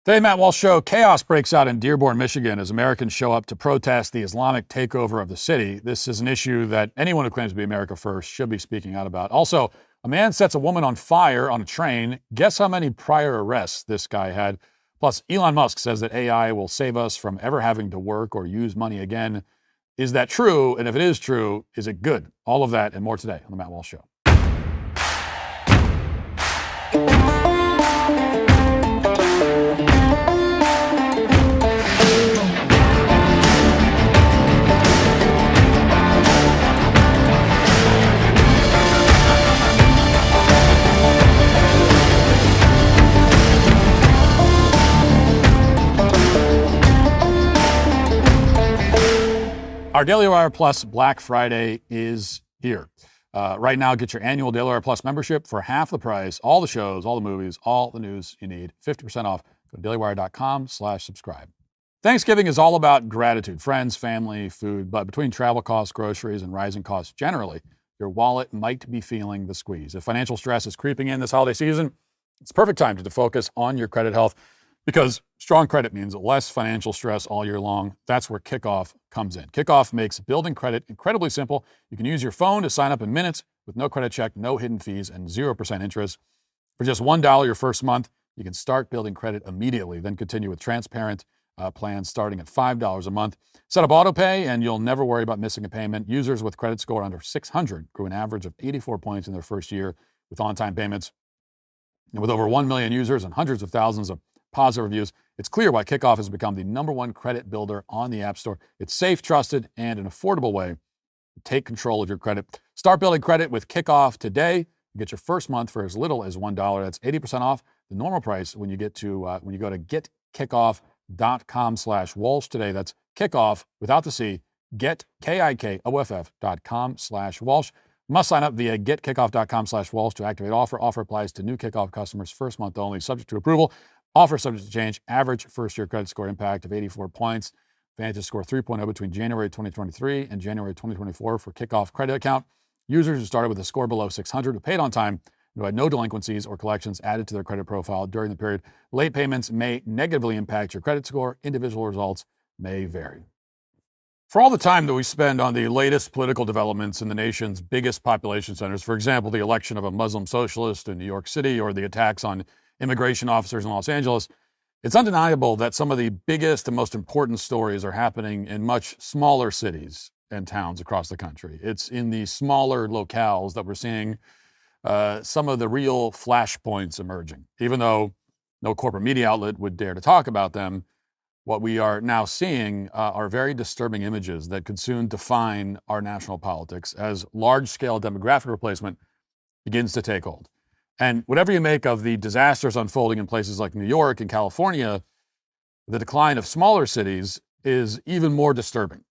Today, Matt Walsh Show, chaos breaks out in Dearborn, Michigan as Americans show up to protest the Islamic takeover of the city. This is an issue that anyone who claims to be America first should be speaking out about. Also, a man sets a woman on fire on a train. Guess how many prior arrests this guy had? Plus, Elon Musk says that AI will save us from ever having to work or use money again. Is that true? And if it is true, is it good? All of that and more today on The Matt Walsh Show. Our Daily Wire Plus Black Friday is here. Right now, get your annual Daily Wire Plus membership for half the price. All the shows, all the movies, all the news you need. 50% off. Go to dailywire.com/subscribe. Thanksgiving is all about gratitude. Friends, family, food. But between travel costs, groceries, and rising costs generally, your wallet might be feeling the squeeze. If financial stress is creeping in this holiday season, it's a perfect time to focus on your credit health, because strong credit means less financial stress all year long. That's where Kickoff comes in. Kickoff makes building credit incredibly simple. You can use your phone to sign up in minutes with no credit check, no hidden fees, and 0% interest. For just $1 your first month, you can start building credit immediately, then continue with transparent plans starting at $5 a month. Set up auto pay, and you'll never worry about missing a payment. Users with credit score under 600 grew an average of 84 points in their first year with on-time payments. And with over 1 million users and hundreds of thousands of positive reviews, it's clear why Kickoff has become the #1 credit builder on the App Store. It's safe, trusted, and an affordable way to take control of your credit. Start building credit with Kickoff today. You get your first month for as little as $1. That's 80% off the normal price when you go to getkickoff.com/Walsh today. That's Kickoff without the C. getkickoff.com/Walsh. Must sign up via getkickoff.com/Walsh to activate offer. Offer applies to new Kickoff customers first month only, subject to approval. Offer subject to change. Average first-year credit score impact of 84 points. Vantage score 3.0 between January 2023 and January 2024 for Kickoff credit account. Users who started with a score below 600 who paid on time who had no delinquencies or collections added to their credit profile during the period. Late payments may negatively impact your credit score. Individual results may vary. For all the time that we spend on the latest political developments in the nation's biggest population centers, for example, the election of a Muslim socialist in New York City or the attacks on immigration officers in Los Angeles, it's undeniable that some of the biggest and most important stories are happening in much smaller cities and towns across the country. It's in the smaller locales that we're seeing some of the real flashpoints emerging. Even though no corporate media outlet would dare to talk about them, what we are now seeing are very disturbing images that could soon define our national politics as large-scale demographic replacement begins to take hold. And whatever you make of the disasters unfolding in places like New York and California, the decline of smaller cities is even more disturbing.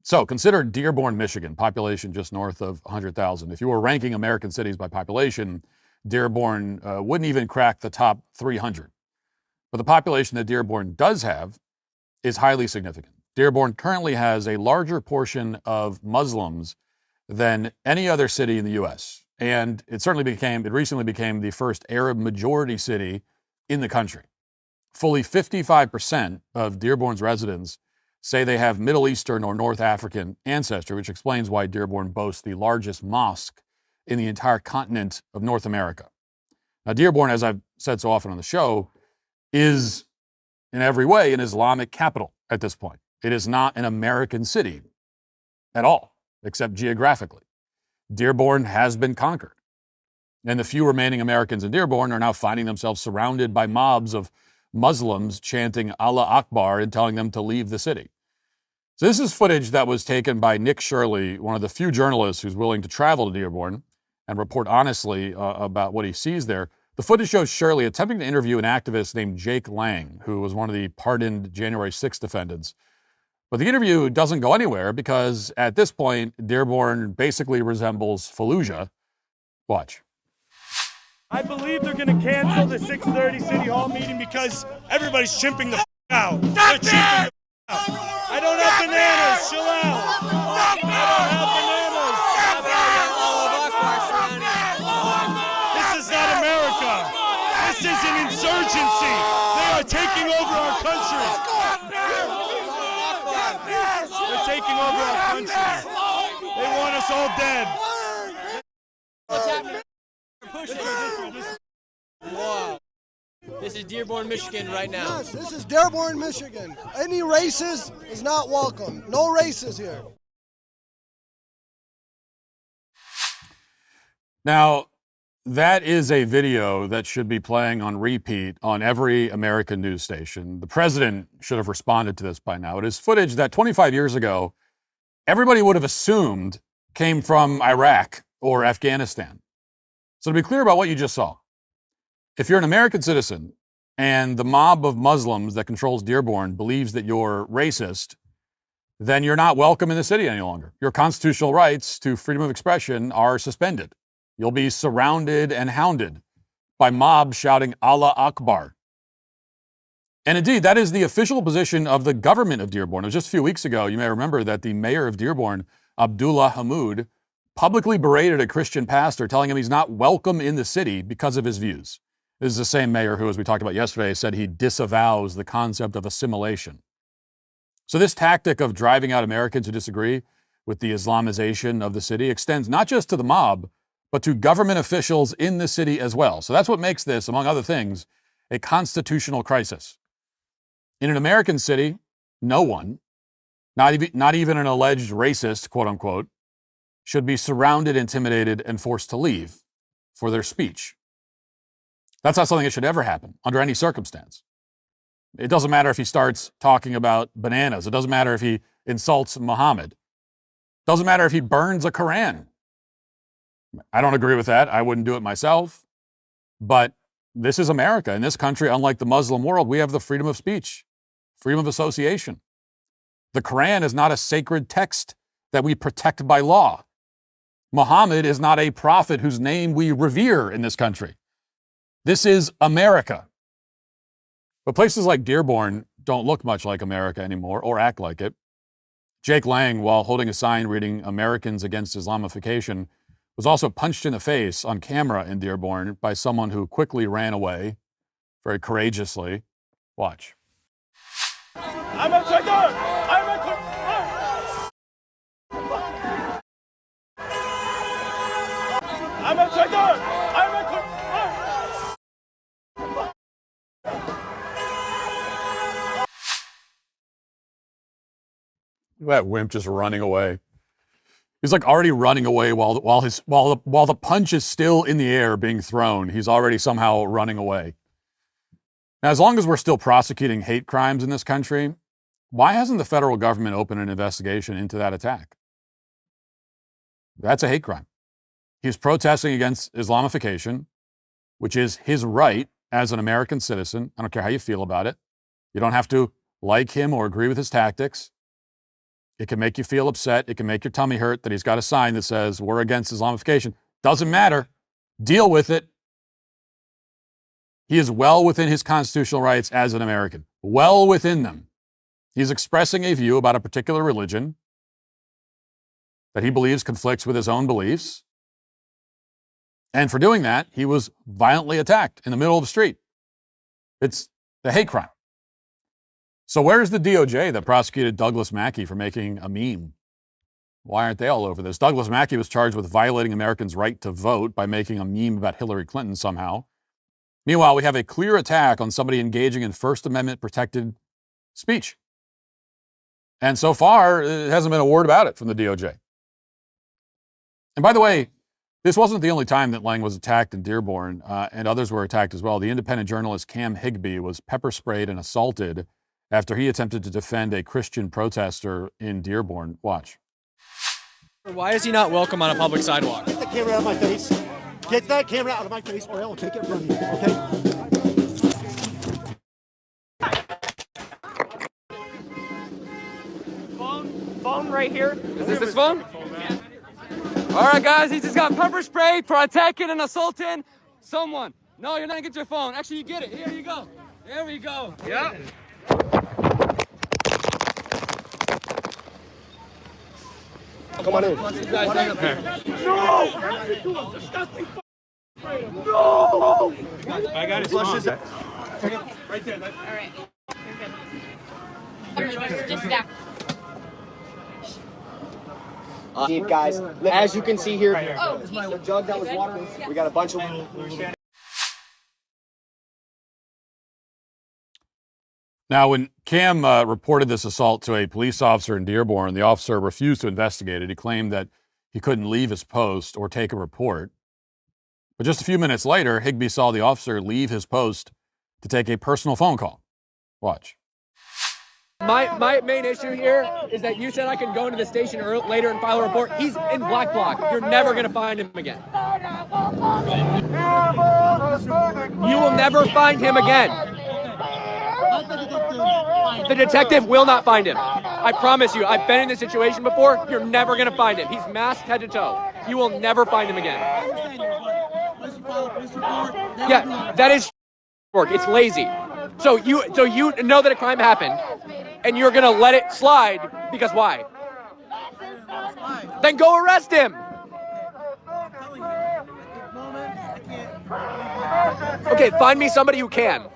So consider Dearborn, Michigan, population just north of 100,000. If you were ranking American cities by population, Dearborn wouldn't even crack the top 300. But the population that Dearborn does have is highly significant. Dearborn currently has a larger portion of Muslims than any other city in the U.S., and it recently became the first Arab majority city in the country. Fully 55% of Dearborn's residents say they have Middle Eastern or North African ancestry, which explains why Dearborn boasts the largest mosque in the entire continent of North America. Now, Dearborn, as I've said so often on the show, is in every way an Islamic capital at this point. It is not an American city at all, except geographically. Dearborn has been conquered. And the few remaining Americans in Dearborn are now finding themselves surrounded by mobs of Muslims chanting Allah Akbar and telling them to leave the city. So this is footage that was taken by Nick Shirley, one of the few journalists who's willing to travel to Dearborn and report honestly about what he sees there. The footage shows Shirley attempting to interview an activist named Jake Lang, who was one of the pardoned January 6th defendants. But the interview doesn't go anywhere because at this point, Dearborn basically resembles Fallujah. Watch. I believe they're going to cancel the 6:30 City Hall meeting because everybody's chimping the out. They're chimping the out. I don't have bananas. Chill out. I don't have bananas. This is not America. This is an insurgency. They are taking over our country. They're taking over our country. They want us all dead. Wow. This is Dearborn, Michigan right now. Yes, this is Dearborn, Michigan. Any racist is not welcome. No racists here. Now, that is a video that should be playing on repeat on every American news station. The president should have responded to this by now. It is footage that 25 years ago, everybody would have assumed came from Iraq or Afghanistan. So to be clear about what you just saw, if you're an American citizen and the mob of Muslims that controls Dearborn believes that you're racist, then you're not welcome in the city any longer. Your constitutional rights to freedom of expression are suspended. You'll be surrounded and hounded by mobs shouting Allah Akbar. And indeed, that is the official position of the government of Dearborn. It was just a few weeks ago, you may remember that the mayor of Dearborn, Abdullah Hammoud, publicly berated a Christian pastor, telling him he's not welcome in the city because of his views. This is the same mayor who, as we talked about yesterday, said he disavows the concept of assimilation. So this tactic of driving out Americans who disagree with the Islamization of the city extends not just to the mob, but to government officials in the city as well. So that's what makes this, among other things, a constitutional crisis. In an American city, no one, not even an alleged racist, quote unquote, should be surrounded, intimidated, and forced to leave for their speech. That's not something that should ever happen under any circumstance. It doesn't matter if he starts talking about bananas. It doesn't matter if he insults Muhammad. It doesn't matter if he burns a Quran. I don't agree with that. I wouldn't do it myself. But this is America. In this country, unlike the Muslim world, we have the freedom of speech, freedom of association. The Quran is not a sacred text that we protect by law. Muhammad is not a prophet whose name we revere in this country. This is America. But places like Dearborn don't look much like America anymore or act like it. Jake Lang, while holding a sign reading Americans Against Islamification, was also punched in the face on camera in Dearborn by someone who quickly ran away very courageously. Watch. I'm a traitor! I'm a traitor! I'm a traitor! I'm a traitor! That wimp just running away. He's like already running away while the punch is still in the air being thrown. He's already somehow running away. Now, as long as we're still prosecuting hate crimes in this country, why hasn't the federal government opened an investigation into that attack? That's a hate crime. He's protesting against Islamification, which is his right as an American citizen. I don't care how you feel about it. You don't have to like him or agree with his tactics. It can make you feel upset. It can make your tummy hurt that he's got a sign that says, we're against Islamification. Doesn't matter. Deal with it. He is well within his constitutional rights as an American. Well within them. He's expressing a view about a particular religion that he believes conflicts with his own beliefs. And for doing that, he was violently attacked in the middle of the street. It's a hate crime. So where's the DOJ that prosecuted Douglas Mackey for making a meme? Why aren't they all over this? Douglas Mackey was charged with violating Americans' right to vote by making a meme about Hillary Clinton somehow. Meanwhile, we have a clear attack on somebody engaging in First Amendment protected speech. And so far, it hasn't been a word about it from the DOJ. And by the way, this wasn't the only time that Lang was attacked in Dearborn, and others were attacked as well. The independent journalist Cam Higbee was pepper sprayed and assaulted after he attempted to defend a Christian protester in Dearborn. Watch. Why is he not welcome on a public sidewalk? Get the camera out of my face. Get that camera out of my face, or I will take it from you, okay? Phone right here. Is this his phone? All right, guys, he just got pepper sprayed for attacking and assaulting someone. No, you're not gonna get your phone. Actually, you get it. Here you go. There we go. Yep. Come on in. No! No! I got his phone. Right there. All right. You're good. Just stack. Deep, guys. As you can see here, Oh, the jug that was water. We got a bunch of. Now, when Cam reported this assault to a police officer in Dearborn, the officer refused to investigate it. He claimed that he couldn't leave his post or take a report. But just a few minutes later, Higbee saw the officer leave his post to take a personal phone call. Watch. My main issue here is that you said I could go into the station later and file a report. He's in black bloc. You're never going to find him again. You will never find him again. The detective will not find him. I promise you. I've been in this situation before. You're never going to find him. He's masked head to toe. You will never find him again. Yeah, that is work. It's lazy. So you know that a crime happened, and you're gonna let it slide because why? Then go arrest him. Okay, find me somebody who can.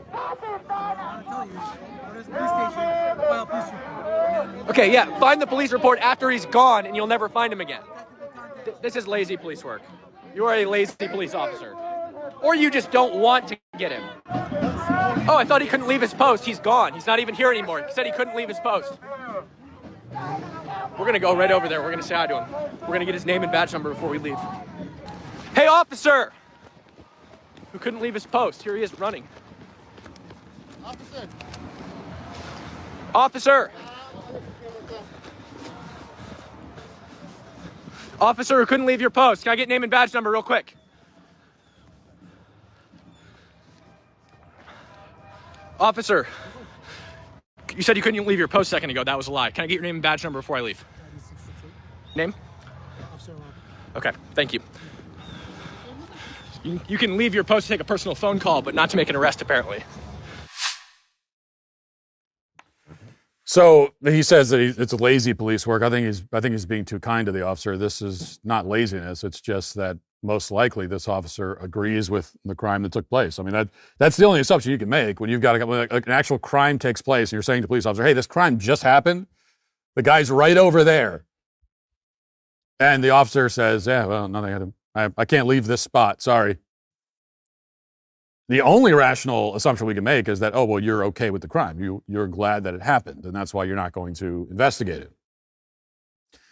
Okay, yeah, find the police report after he's gone, and you'll never find him again. This is lazy police work. You are a lazy police officer. Or you just don't want to get him. Oh, I thought he couldn't leave his post. He's gone. He's not even here anymore. He said he couldn't leave his post. We're going to go right over there. We're going to say hi to him. We're going to get his name and badge number before we leave. Hey, officer! Who couldn't leave his post. Here he is running. Officer. Officer! Officer who couldn't leave your post. Can I get name and badge number real quick? Officer, you said you couldn't leave your post a second ago. That was a lie. Can I get your name and badge number before I leave? Name? Okay, thank you. You can leave your post to take a personal phone call, but not to make an arrest, apparently. So he says that it's lazy police work. I think he's being too kind to the officer. This is not laziness. It's just that most likely this officer agrees with the crime that took place. I mean, that's the only assumption you can make when you've got when an actual crime takes place and you're saying to the police officer, hey, this crime just happened. The guy's right over there. And the officer says, yeah, well, nothing. I can't leave this spot. Sorry. The only rational assumption we can make is that, oh, well, you're okay with the crime. You're glad that it happened, and that's why you're not going to investigate it.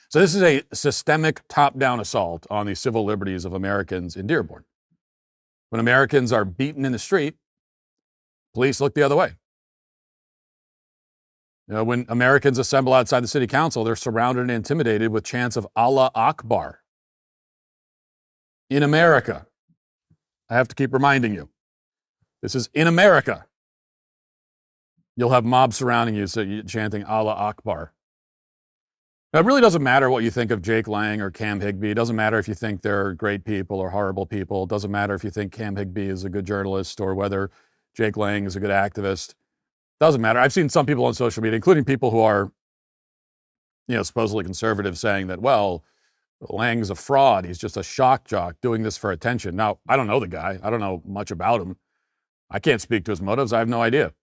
So this is a systemic top-down assault on the civil liberties of Americans in Dearborn. When Americans are beaten in the street, police look the other way. You know, when Americans assemble outside the city council, they're surrounded and intimidated with chants of Allah Akbar. In America, I have to keep reminding you, this is in America. You'll have mobs surrounding you chanting Allah Akbar. Now, it really doesn't matter what you think of Jake Lang or Cam Higbee. It doesn't matter if you think they're great people or horrible people. It doesn't matter if you think Cam Higbee is a good journalist or whether Jake Lang is a good activist. It doesn't matter. I've seen some people on social media, including people who are, supposedly conservative, saying that, well, Lang's a fraud. He's just a shock jock doing this for attention. Now, I don't know the guy. I don't know much about him. I can't speak to his motives. I have no idea.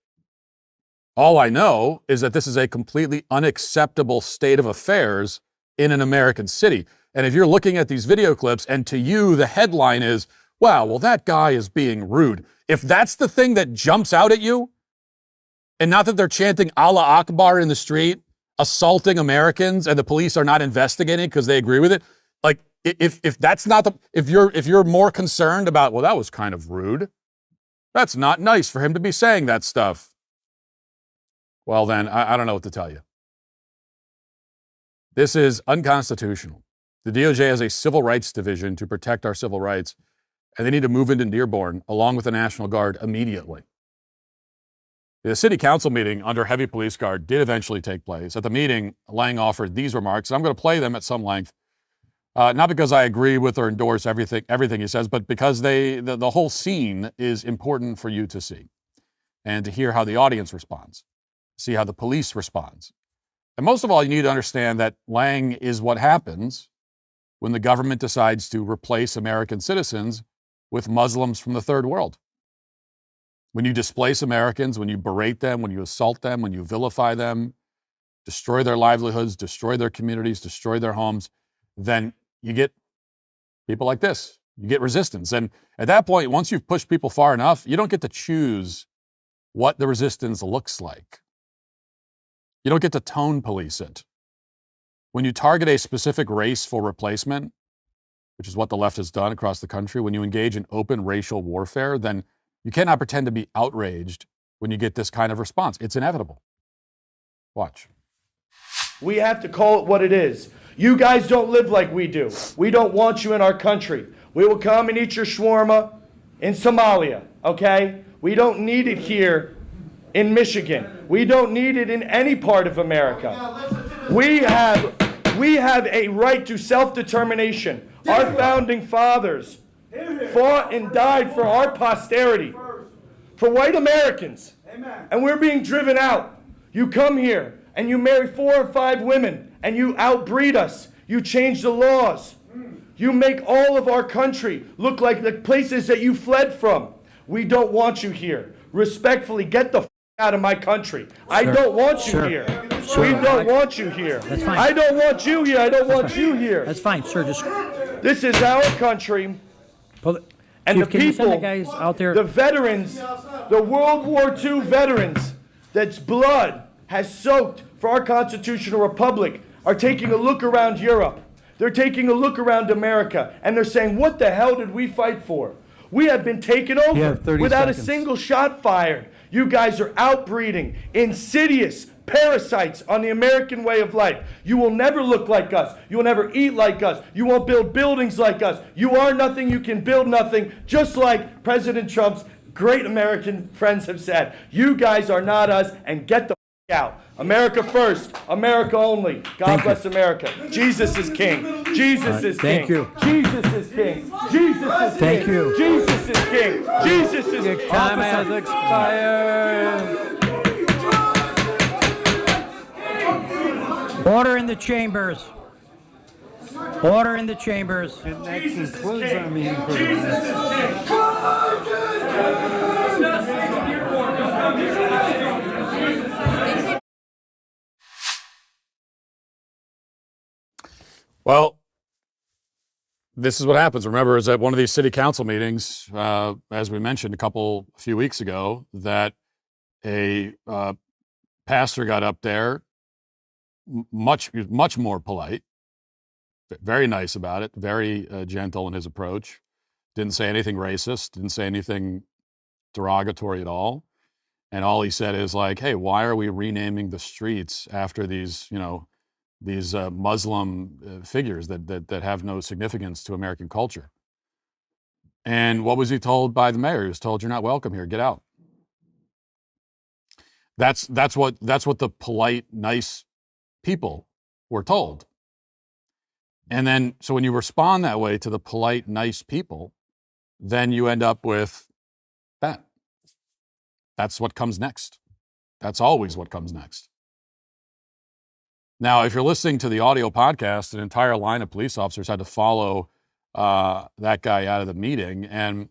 All I know is that this is a completely unacceptable state of affairs in an American city. And if you're looking at these video clips and to you the headline is, wow, well, that guy is being rude. If that's the thing that jumps out at you, and not that they're chanting Allah Akbar in the street, assaulting Americans, and the police are not investigating because they agree with it, like if that's not if you're more concerned about, well, that was kind of rude, that's not nice for him to be saying that stuff, well, then I don't know what to tell you. This is unconstitutional. The DOJ has a civil rights division to protect our civil rights, and they need to move into Dearborn along with the National Guard immediately. The city council meeting under heavy police guard did eventually take place. At the meeting, Lang offered these remarks. I'm going to play them at some length, not because I agree with or endorse everything he says, but because the whole scene is important for you to see and to hear how the audience responds, see how the police responds. And most of all, you need to understand that Lang is what happens when the government decides to replace American citizens with Muslims from the third world. when you displace Americans, when you berate them, when you assault them, when you vilify them, destroy their livelihoods, destroy their communities, destroy their homes, then you get people like this. You get resistance. And at that point, once you've pushed people far enough, you don't get to choose what the resistance looks like. You don't get to tone police it. When you target a specific race for replacement, which is what the left has done across the country, when you engage in open racial warfare, then you cannot pretend to be outraged when you get this kind of response. It's inevitable. Watch. We have to call it what it is. You guys don't live like we do. We don't want you in our country. We will come and eat your shawarma in Somalia, okay? We don't need it here in Michigan. We don't need it in any part of America. We have a right to self-determination. Our founding fathers fought and died for our posterity, for white Americans. And we're being driven out. You come here and you marry 4 or 5 women and you outbreed us. You change the laws. You make all of our country look like the places that you fled from. We don't want you here. Respectfully, get the out of my country. I don't want you here. We don't want you here. That's fine. I don't want you here. I don't want you here. That's fine, sir. Just This is our country. And the Chief, can you send the people, guys out there? the veterans, the World War II veterans, that's blood has soaked for our constitutional republic, are taking a look around Europe. They're taking a look around America, and they're saying, what the hell did we fight for? We have been taken over without a single shot fired. You guys are outbreeding, insidious parasites on the American way of life. You will never look like us. You will never eat like us. You won't build buildings like us. You are nothing. You can build nothing. Just like President Trump's great American friends have said. You guys are not us, and get the out. America first. America only. God bless America. Jesus is king. Jesus is king. Thank you. Jesus is king. Jesus is king. Thank you. Jesus is king. Jesus is king. Time has expired. Order in the chambers. Order in the chambers. And that concludes our meeting for the Well, this is what happens. Remember, is at one of these city council meetings, as we mentioned a few weeks ago, that a pastor got up there, much more polite, very nice about it, very gentle in his approach. Didn't say anything racist, didn't say anything derogatory at all. And all he said is like, hey, why are we renaming the streets after these, these Muslim figures that have no significance to American culture? And what was he told by the mayor? He was told, you're not welcome here, get out. That's what the polite, nice people were told. And then, so when you respond that way to the polite, nice people, then you end up with that. That's what comes next. That's always what comes next. Now, if you're listening to the audio podcast, an entire line of police officers had to follow that guy out of the meeting. And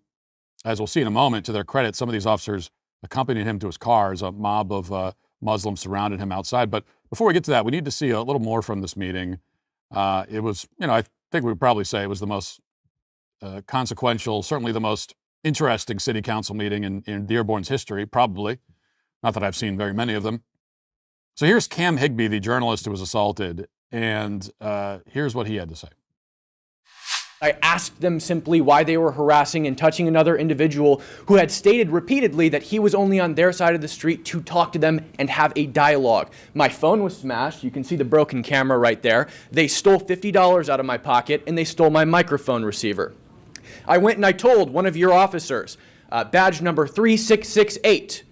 as we'll see in a moment, to their credit, some of these officers accompanied him to his car as a mob of Muslims surrounded him outside. But before we get to that, we need to see a little more from this meeting. It was, I think we would probably say it was the most consequential, certainly the most interesting city council meeting in Dearborn's history, probably. Not that I've seen very many of them. So here's Cam Higbee, the journalist who was assaulted, and here's what he had to say. I asked them simply why they were harassing and touching another individual who had stated repeatedly that he was only on their side of the street to talk to them and have a dialogue. My phone was smashed. You can see the broken camera right there. They stole $50 out of my pocket, and they stole my microphone receiver. I went and I told one of your officers, badge number 3668,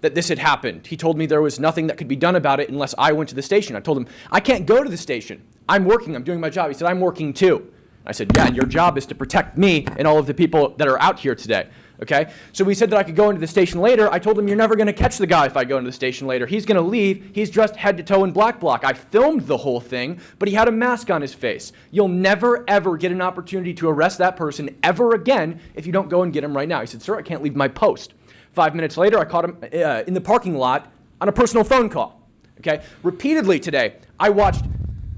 that this had happened. He told me there was nothing that could be done about it unless I went to the station. I told him, I can't go to the station. I'm working. I'm doing my job. He said, I'm working too. I said, yeah, and your job is to protect me and all of the people that are out here today. Okay? So we said that I could go into the station later. I told him, you're never going to catch the guy if I go into the station later. He's going to leave. He's dressed head to toe in black bloc. I filmed the whole thing, but he had a mask on his face. You'll never, ever get an opportunity to arrest that person ever again if you don't go and get him right now. He said, sir, I can't leave my post. 5 minutes later, I caught him in the parking lot on a personal phone call. Okay? Repeatedly today, I watched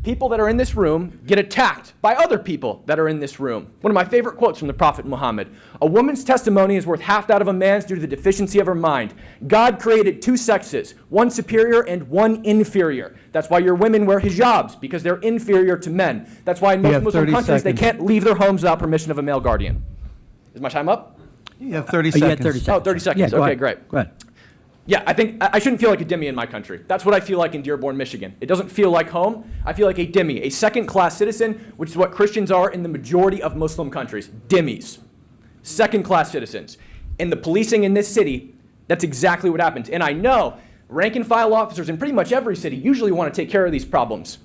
people that are in this room get attacked by other people that are in this room. One of my favorite quotes from the Prophet Muhammad: "A woman's testimony is worth half that of a man's due to the deficiency of her mind. God created two sexes, one superior and one inferior. That's why your women wear hijabs, because they're inferior to men. That's why in most Muslim countries they can't leave their homes without permission of a male guardian." Is my time up? You have 30 seconds. 30 seconds. Oh, 30 seconds. Yeah, go okay, ahead. great. Go ahead. Yeah, I think I shouldn't feel like a dhimmi in my country. That's what I feel like in Dearborn, Michigan. It doesn't feel like home. I feel like a dhimmi, a second-class citizen, which is what Christians are in the majority of Muslim countries. Dhimmis. Second-class citizens. And the policing in this city, that's exactly what happens. And I know rank-and-file officers in pretty much every city usually want to take care of these problems.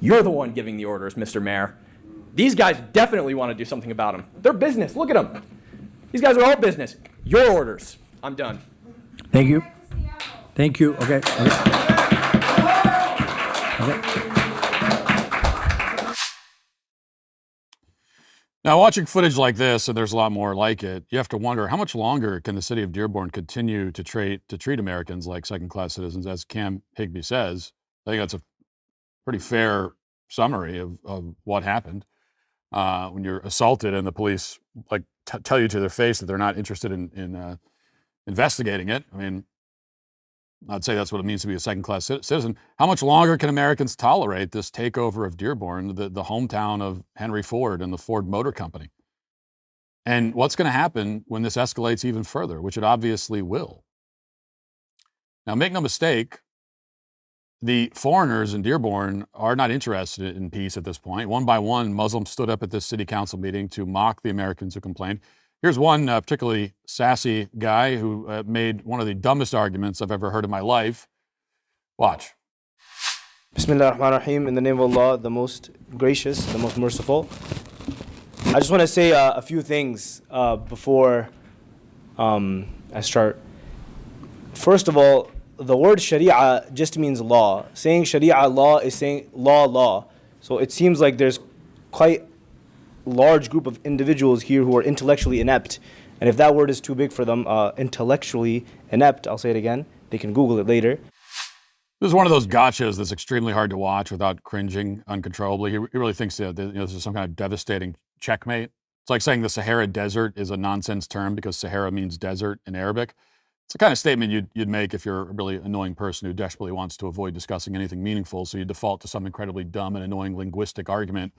You're the one giving the orders, Mr. Mayor. These guys definitely want to do something about them. They're business. Look at them. These guys are all business. Your orders. I'm done. Thank you. Thank you. Okay. Okay. Now, watching footage like this, and there's a lot more like it, you have to wonder how much longer can the city of Dearborn continue to treat Americans like second-class citizens, as Cam Higbee says. I think that's a pretty fair summary of what happened when you're assaulted and the police tell you to their face that they're not interested in investigating it. I mean, I'd say that's what it means to be a second-class citizen. How much longer can Americans tolerate this takeover of Dearborn, the hometown of Henry Ford and the Ford Motor Company? And what's going to happen when this escalates even further, which it obviously will? Now, make no mistake, the foreigners in Dearborn are not interested in peace at this point. One by one, Muslims stood up at this city council meeting to mock the Americans who complained. Here's one particularly sassy guy who made one of the dumbest arguments I've ever heard in my life. Watch. Bismillah ar-Rahman ar-Rahim, in the name of Allah, the most gracious, the most merciful. I just want to say a few things before I start. First of all, the word Sharia just means law. Saying Sharia law is saying law. So it seems like there's quite large group of individuals here who are intellectually inept, and if that word is too big for them, intellectually inept, I'll say it again, they can Google it later. This is one of those gotchas that's extremely hard to watch without cringing uncontrollably. He really thinks that this is some kind of devastating checkmate. It's like saying the Sahara Desert is a nonsense term because Sahara means desert in Arabic. It's the kind of statement you'd make if you're a really annoying person who desperately wants to avoid discussing anything meaningful, so you default to some incredibly dumb and annoying linguistic argument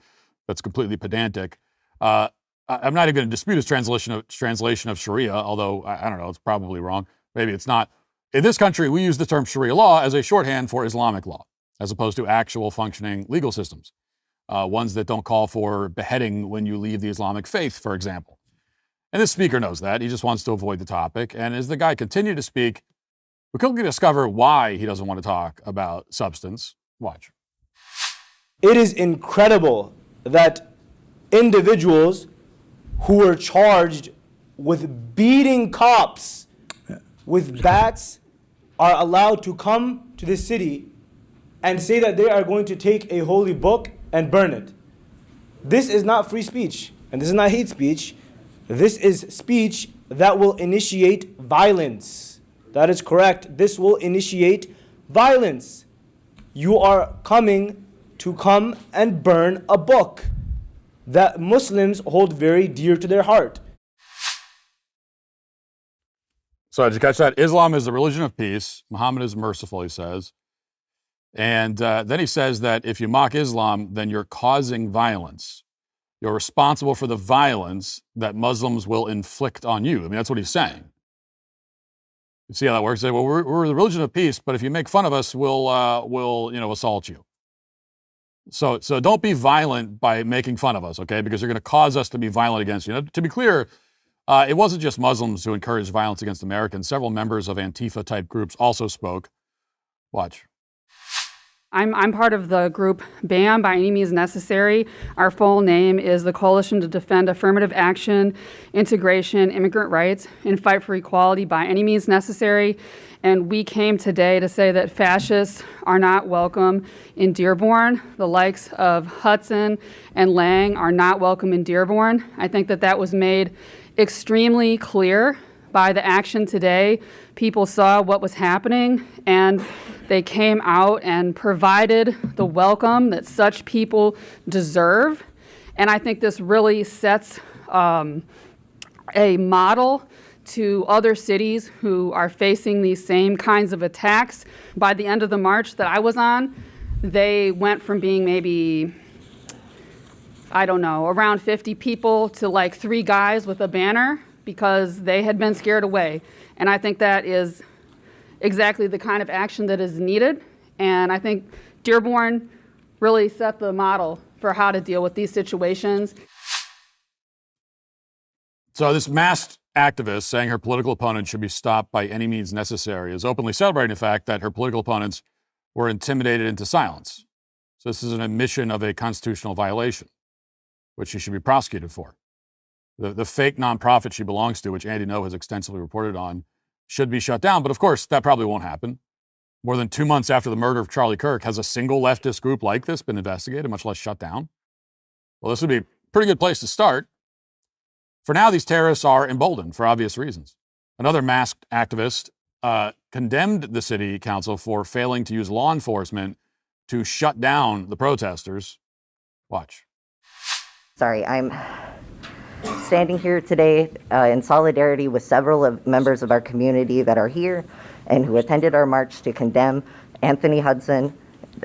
that's completely pedantic. I'm not even going to dispute his translation of Sharia, although I don't know, it's probably wrong. Maybe it's not. In this country, we use the term Sharia law as a shorthand for Islamic law, as opposed to actual functioning legal systems, ones that don't call for beheading when you leave the Islamic faith, for example. And this speaker knows that. He just wants to avoid the topic. And as the guy continued to speak, we quickly discover why he doesn't want to talk about substance. Watch. It is incredible that individuals who were charged with beating cops with bats are allowed to come to this city and say that they are going to take a holy book and burn it. This is not free speech, and this is not hate speech. This is speech that will initiate violence. That is correct. This will initiate violence. You are coming to come and burn a book that Muslims hold very dear to their heart. So did you catch that? Islam is the religion of peace. Muhammad is merciful, he says. And then he says that if you mock Islam, then you're causing violence. You're responsible for the violence that Muslims will inflict on you. I mean, that's what he's saying. You see how that works? They say, well, we're the religion of peace, but if you make fun of us, we'll assault you. So don't be violent by making fun of us, okay? Because you're going to cause us to be violent against you. Now, to be clear, it wasn't just Muslims who encouraged violence against Americans. Several members of Antifa-type groups also spoke. Watch. I'm part of the group BAM, By Any Means Necessary. Our full name is the Coalition to Defend Affirmative Action, Integration, Immigrant Rights, and Fight for Equality by Any Means Necessary. And we came today to say that fascists are not welcome in Dearborn. The likes of Hudson and Lang are not welcome in Dearborn. I think that was made extremely clear by the action today, people saw what was happening and they came out and provided the welcome that such people deserve. And I think this really sets a model to other cities who are facing these same kinds of attacks. By the end of the march that I was on, they went from being maybe, I don't know, around 50 people to like 3 guys with a banner because they had been scared away. And I think that is exactly the kind of action that is needed. And I think Dearborn really set the model for how to deal with these situations. So this masked activist saying her political opponent should be stopped by any means necessary is openly celebrating the fact that her political opponents were intimidated into silence. So this is an admission of a constitutional violation, which she should be prosecuted for. The fake nonprofit she belongs to, which Andy No has extensively reported on, should be shut down. But of course, that probably won't happen. More than 2 months after the murder of Charlie Kirk, has a single leftist group like this been investigated, much less shut down? Well, this would be a pretty good place to start. For now, these terrorists are emboldened for obvious reasons. Another masked activist condemned the city council for failing to use law enforcement to shut down the protesters. Watch. Sorry, I'm standing here today in solidarity with several members of our community that are here and who attended our march to condemn Anthony Hudson,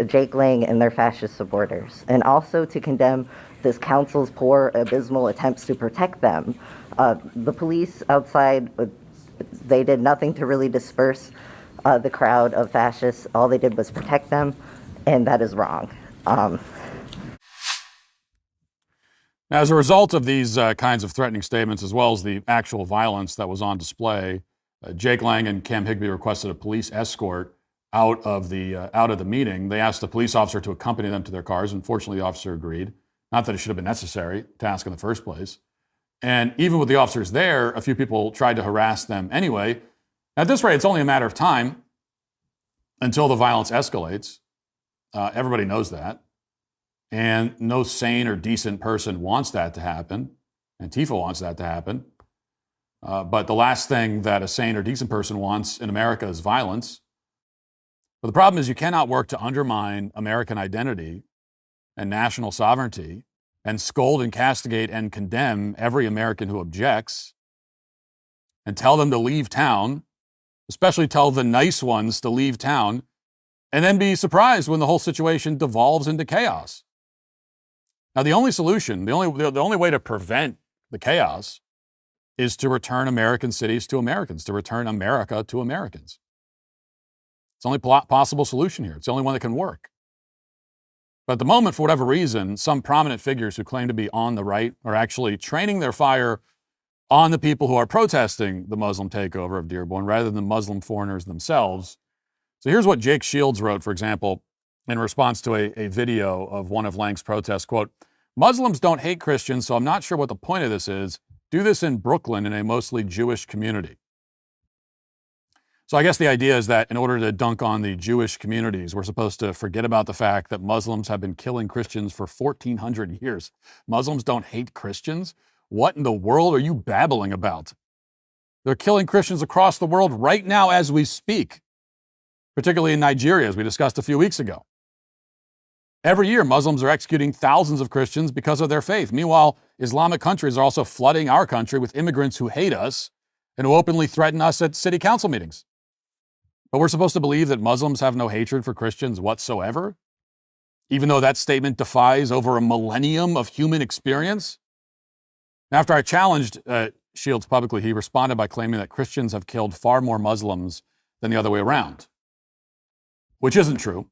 Jake Lang, and their fascist supporters, and also to condemn this council's poor, abysmal attempts to protect them. The police outside, they did nothing to really disperse the crowd of fascists. All they did was protect them, and that is wrong. Now, as a result of these kinds of threatening statements, as well as the actual violence that was on display, Jake Lang and Cam Higbee requested a police escort out of the meeting. They asked the police officer to accompany them to their cars. Unfortunately, the officer agreed. Not that it should have been necessary to ask in the first place. And even with the officers there, a few people tried to harass them anyway. At this rate, it's only a matter of time until the violence escalates. Everybody knows that. And no sane or decent person wants that to happen. Antifa wants that to happen. But the last thing that a sane or decent person wants in America is violence. But the problem is you cannot work to undermine American identity and national sovereignty and scold and castigate and condemn every American who objects and tell them to leave town, especially tell the nice ones to leave town, and then be surprised when the whole situation devolves into chaos. Now, the only solution, the only way to prevent the chaos is to return American cities to Americans, to return America to Americans. It's the only possible solution here. It's the only one that can work. But at the moment, for whatever reason, some prominent figures who claim to be on the right are actually training their fire on the people who are protesting the Muslim takeover of Dearborn rather than the Muslim foreigners themselves. So here's what Jake Shields wrote, for example, in response to a video of one of Lang's protests, quote, "Muslims don't hate Christians, so I'm not sure what the point of this is. Do this in Brooklyn in a mostly Jewish community." So I guess the idea is that in order to dunk on the Jewish communities, we're supposed to forget about the fact that Muslims have been killing Christians for 1,400 years. Muslims don't hate Christians? What in the world are you babbling about? They're killing Christians across the world right now as we speak, particularly in Nigeria, as we discussed a few weeks ago. Every year, Muslims are executing thousands of Christians because of their faith. Meanwhile, Islamic countries are also flooding our country with immigrants who hate us and who openly threaten us at city council meetings. But we're supposed to believe that Muslims have no hatred for Christians whatsoever, even though that statement defies over a millennium of human experience? After I challenged Shields publicly, he responded by claiming that Christians have killed far more Muslims than the other way around, which isn't true.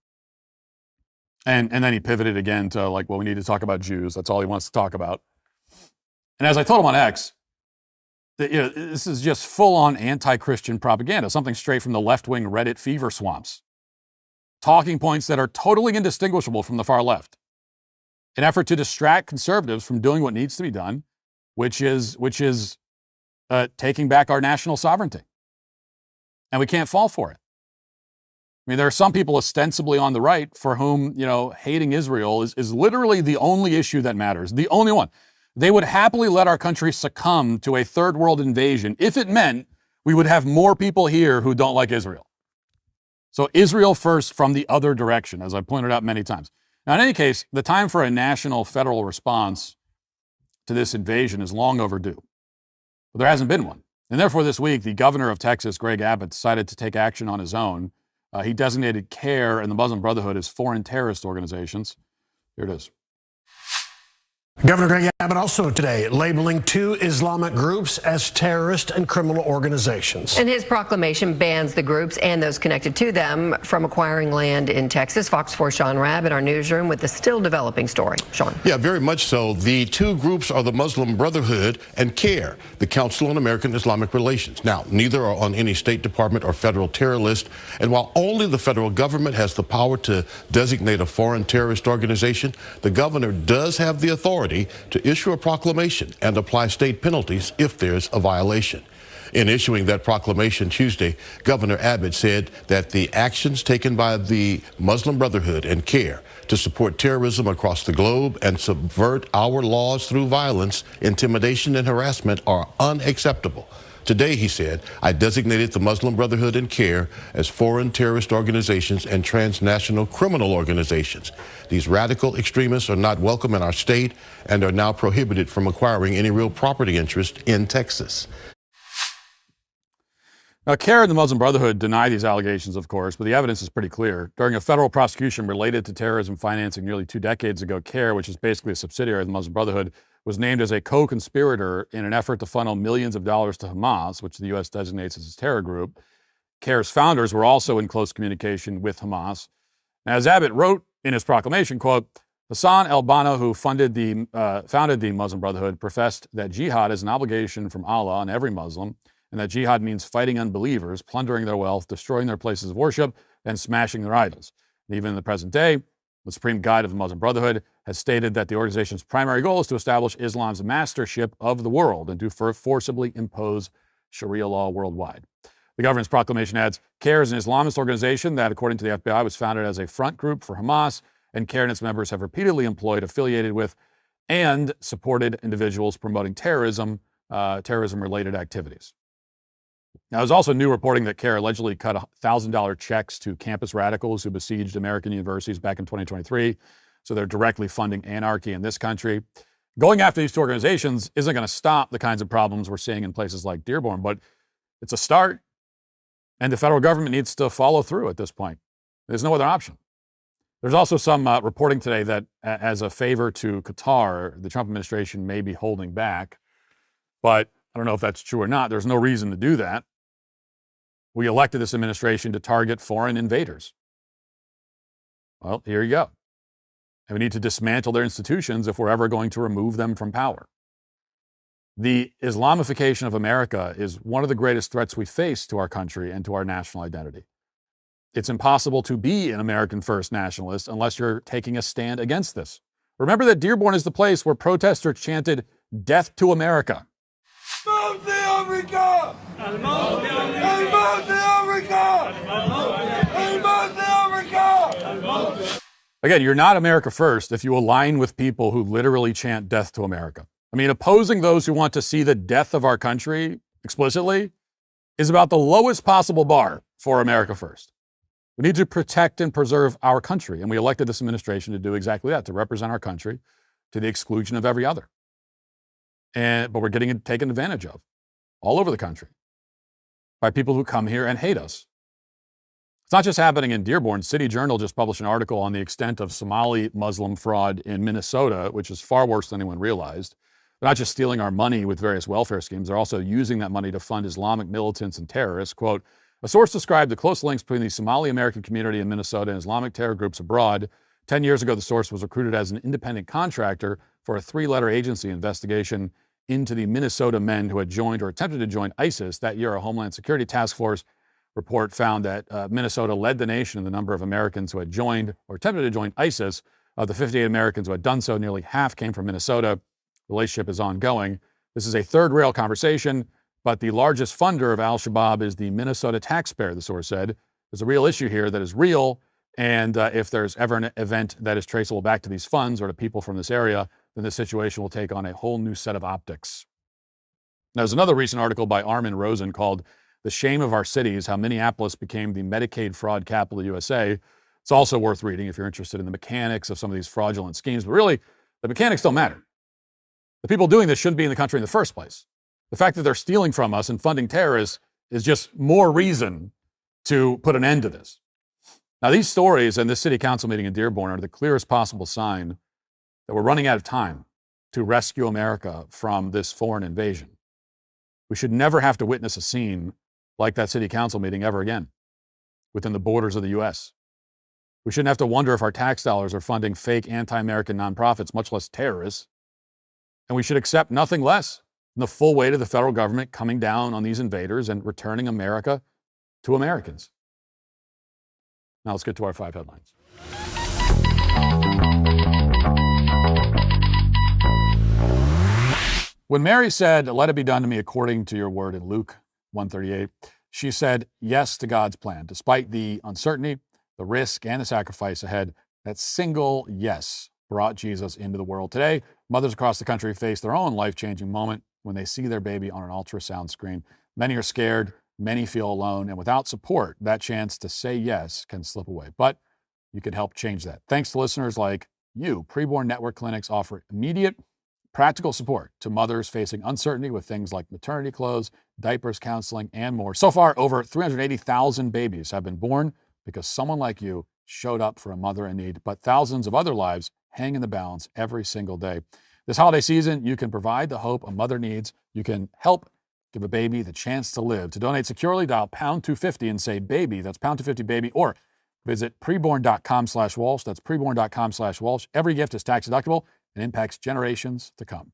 And then he pivoted again to like, well, we need to talk about Jews. That's all he wants to talk about. And as I told him on X, this is just full-on anti-Christian propaganda, something straight from the left-wing Reddit fever swamps. Talking points that are totally indistinguishable from the far left. An effort to distract conservatives from doing what needs to be done, which is taking back our national sovereignty. And we can't fall for it. I mean, there are some people ostensibly on the right for whom, hating Israel is literally the only issue that matters, the only one. They would happily let our country succumb to a third world invasion if it meant we would have more people here who don't like Israel. So Israel first from the other direction, as I pointed out many times. Now, in any case, the time for a national federal response to this invasion is long overdue. But there hasn't been one. And therefore, this week, the governor of Texas, Greg Abbott, decided to take action on his own. He designated CARE and the Muslim Brotherhood as foreign terrorist organizations. Here it is. Governor Greg Abbott also today labeling 2 Islamic groups as terrorist and criminal organizations. And his proclamation bans the groups and those connected to them from acquiring land in Texas. Fox 4 Sean Rabb in our newsroom with the still developing story. Sean. Yeah, very much so. The 2 groups are the Muslim Brotherhood and CARE, the Council on American Islamic Relations. Now, neither are on any State Department or federal terror list. And while only the federal government has the power to designate a foreign terrorist organization, the governor does have the authority to issue a proclamation and apply state penalties if there's a violation. In issuing that proclamation Tuesday, Governor Abbott said that the actions taken by the Muslim Brotherhood and CARE to support terrorism across the globe and subvert our laws through violence, intimidation, and harassment are unacceptable. Today, he said, I designated the Muslim Brotherhood and CARE as foreign terrorist organizations and transnational criminal organizations. These radical extremists are not welcome in our state and are now prohibited from acquiring any real property interest in Texas. Now, CARE and the Muslim Brotherhood deny these allegations, of course, but the evidence is pretty clear. During a federal prosecution related to terrorism financing nearly 2 decades ago, CARE, which is basically a subsidiary of the Muslim Brotherhood, was named as a co-conspirator in an effort to funnel millions of dollars to Hamas, which the U.S. designates as a terror group. CARE's founders were also in close communication with Hamas. Now, as Abbott wrote in his proclamation, quote, Hassan al-Banna, who founded the Muslim Brotherhood, professed that jihad is an obligation from Allah on every Muslim, and that jihad means fighting unbelievers, plundering their wealth, destroying their places of worship, and smashing their idols. And even in the present day, the Supreme Guide of the Muslim Brotherhood has stated that the organization's primary goal is to establish Islam's mastership of the world and to forcibly impose Sharia law worldwide. The government's proclamation adds, CARE is an Islamist organization that, according to the FBI, was founded as a front group for Hamas, and CARE and its members have repeatedly employed, affiliated with, and supported individuals promoting terrorism, terrorism-related activities. Now, there's also new reporting that CARE allegedly cut $1,000 checks to campus radicals who besieged American universities back in 2023. So they're directly funding anarchy in this country. Going after these 2 organizations isn't going to stop the kinds of problems we're seeing in places like Dearborn, but it's a start. And the federal government needs to follow through at this point. There's no other option. There's also some reporting today that as a favor to Qatar, the Trump administration may be holding back. But I don't know if that's true or not. There's no reason to do that. We elected this administration to target foreign invaders. Well, here you go. And we need to dismantle their institutions if we're ever going to remove them from power. The Islamification of America is one of the greatest threats we face to our country and to our national identity. It's impossible to be an American first nationalist unless you're taking a stand against this. Remember that Dearborn is the place where protesters chanted, "Death to America." Again, you're not America first if you align with people who literally chant death to America. I mean, opposing those who want to see the death of our country explicitly is about the lowest possible bar for America first. We need to protect and preserve our country, and we elected this administration to do exactly that, to represent our country to the exclusion of every other. But we're getting it taken advantage of all over the country by people who come here and hate us. It's not just happening in Dearborn. City Journal just published an article on the extent of Somali Muslim fraud in Minnesota, which is far worse than anyone realized. They're not just stealing our money with various welfare schemes. They're also using that money to fund Islamic militants and terrorists. Quote, a source described the close links between the Somali American community in Minnesota and Islamic terror groups abroad. 10 years ago, the source was recruited as an independent contractor for a 3-letter agency investigation into the Minnesota men who had joined or attempted to join ISIS. That year, a Homeland Security Task Force report found that Minnesota led the nation in the number of Americans who had joined or attempted to join ISIS. Of the 58 Americans who had done so, nearly half came from Minnesota. The relationship is ongoing. This is a third rail conversation, but the largest funder of al-Shabaab is the Minnesota taxpayer, the source said. There's a real issue here that is real, and if there's ever an event that is traceable back to these funds or to people from this area, then the situation will take on a whole new set of optics. Now, there's another recent article by Armin Rosen called The shame of our cities, how Minneapolis became the Medicaid fraud capital of the USA. It's also worth reading if you're interested in the mechanics of some of these fraudulent schemes. But really, the mechanics don't matter. The people doing this shouldn't be in the country in the first place. The fact that they're stealing from us and funding terrorists is just more reason to put an end to this. Now, these stories and this city council meeting in Dearborn are the clearest possible sign that we're running out of time to rescue America from this foreign invasion. We should never have to witness a scene like that city council meeting ever again within the borders of the U.S. We shouldn't have to wonder if our tax dollars are funding fake anti-American nonprofits, much less terrorists. And we should accept nothing less than the full weight of the federal government coming down on these invaders and returning America to Americans. Now let's get to our 5 headlines. When Mary said, "Let it be done to me according to your word," in Luke 1:38, she said yes to God's plan. Despite the uncertainty, the risk, and the sacrifice ahead, that single yes brought Jesus into the world. Today, mothers across the country face their own life-changing moment when they see their baby on an ultrasound screen. Many are scared, many feel alone, and without support, that chance to say yes can slip away. But you can help change that. Thanks to listeners like you, Preborn Network clinics offer immediate, practical support to mothers facing uncertainty with things like maternity clothes, diapers, counseling, and more. So far, over 380,000 babies have been born because someone like you showed up for a mother in need, but thousands of other lives hang in the balance every single day. This holiday season, you can provide the hope a mother needs. You can help give a baby the chance to live. To donate securely, dial pound 250 and say baby. That's pound 250 baby, or visit preborn.com/Walsh. That's preborn.com/Walsh. Every gift is tax deductible and impacts generations to come.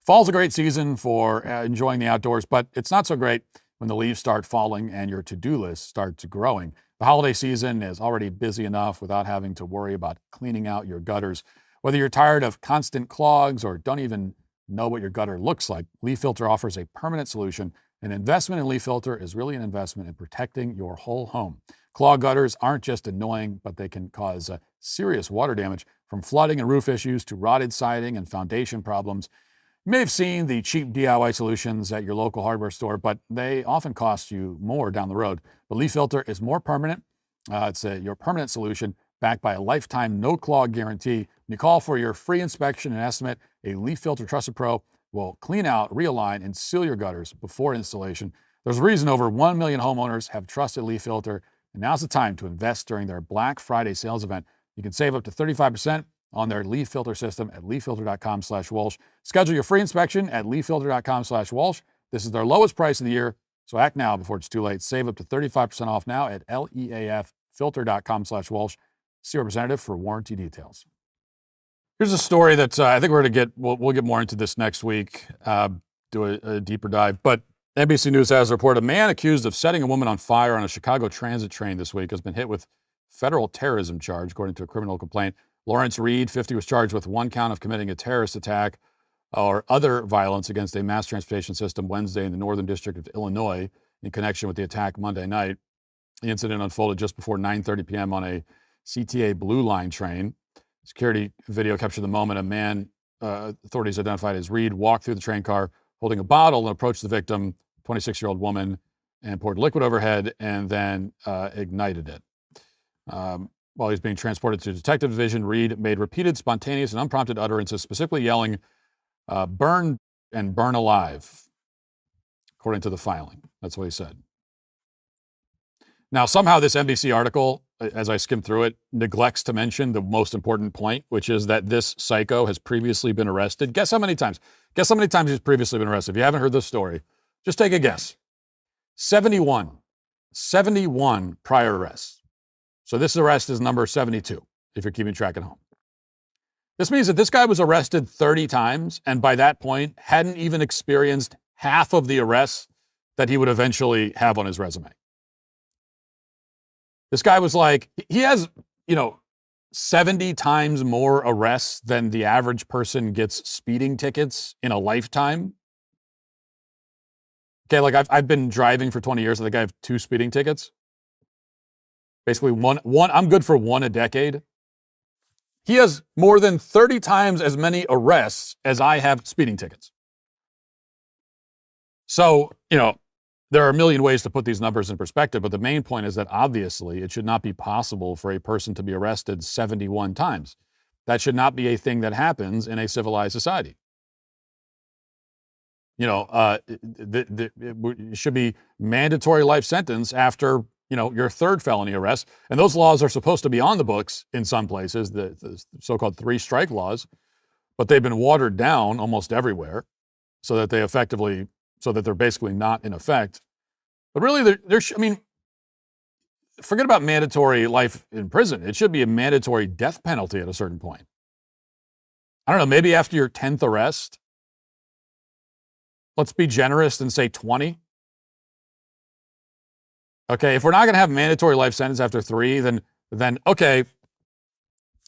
Fall's a great season for enjoying the outdoors, but it's not so great when the leaves start falling and your to-do list starts growing. The holiday season is already busy enough without having to worry about cleaning out your gutters. Whether you're tired of constant clogs or don't even know what your gutter looks like, Leaf Filter offers a permanent solution. An investment in Leaf Filter is really an investment in protecting your whole home. Clogged gutters aren't just annoying, but they can cause serious water damage, from flooding and roof issues to rotted siding and foundation problems. You may have seen the cheap DIY solutions at your local hardware store, but they often cost you more down the road. The Leaf Filter is more permanent. It's your permanent solution backed by a lifetime no-clog guarantee. When you call for your free inspection and estimate, a Leaf Filter Trusted Pro will clean out, realign, and seal your gutters before installation. There's a reason over 1 million homeowners have trusted Leaf Filter, and now's the time to invest during their Black Friday sales event. You can save up to 35% on their Leaf Filter system at leaffilter.com/Walsh. Schedule your free inspection at leaffilter.com/Walsh. This is their lowest price of the year, so act now before it's too late. Save up to 35% off now at leaffilter.com/Walsh. See your representative for warranty details. Here's a story that I think we're going to get, we'll get more into this next week, do a deeper dive. But NBC News has reported a man accused of setting a woman on fire on a Chicago transit train this week has been hit with federal terrorism charge, according to a criminal complaint. Lawrence Reed, 50, was charged with one count of committing a terrorist attack or other violence against a mass transportation system Wednesday in the Northern District of Illinois in connection with the attack Monday night. The incident unfolded just before 9:30 p.m. on a CTA Blue Line train. Security video captured the moment a man, authorities identified as Reed, walked through the train car holding a bottle and approached the victim, 26-year-old woman, and poured liquid over her head and then ignited it. While he was being transported to Detective Division, Reed made repeated spontaneous and unprompted utterances, specifically yelling, "Burn and burn alive," according to the filing. That's what he said. Now, somehow this NBC article, as I skimmed through it, neglects to mention the most important point, which is that this psycho has previously been arrested. Guess how many times? Guess how many times he's previously been arrested. If you haven't heard this story, just take a guess. 71. 71 prior arrests. So this arrest is number 72, if you're keeping track at home. This means that this guy was arrested 30 times, and by that point, hadn't even experienced half of the arrests that he would eventually have on his resume. This guy was like, he has, 70 times more arrests than the average person gets speeding tickets in a lifetime. Okay, like I've been driving for 20 years. I think I have 2 speeding tickets. Basically, one. I'm good for 1 a decade. He has more than 30 times as many arrests as I have speeding tickets. So, there are a million ways to put these numbers in perspective, but the main point is that obviously it should not be possible for a person to be arrested 71 times. That should not be a thing that happens in a civilized society. It should be mandatory life sentence after, your third felony arrest. And those laws are supposed to be on the books in some places, the so-called 3-strike laws, but they've been watered down almost everywhere so that they're basically not in effect. But really, forget about mandatory life in prison. It should be a mandatory death penalty at a certain point. I don't know, maybe after your 10th arrest. Let's be generous and say 20. Okay, if we're not going to have mandatory life sentence after 3, then okay,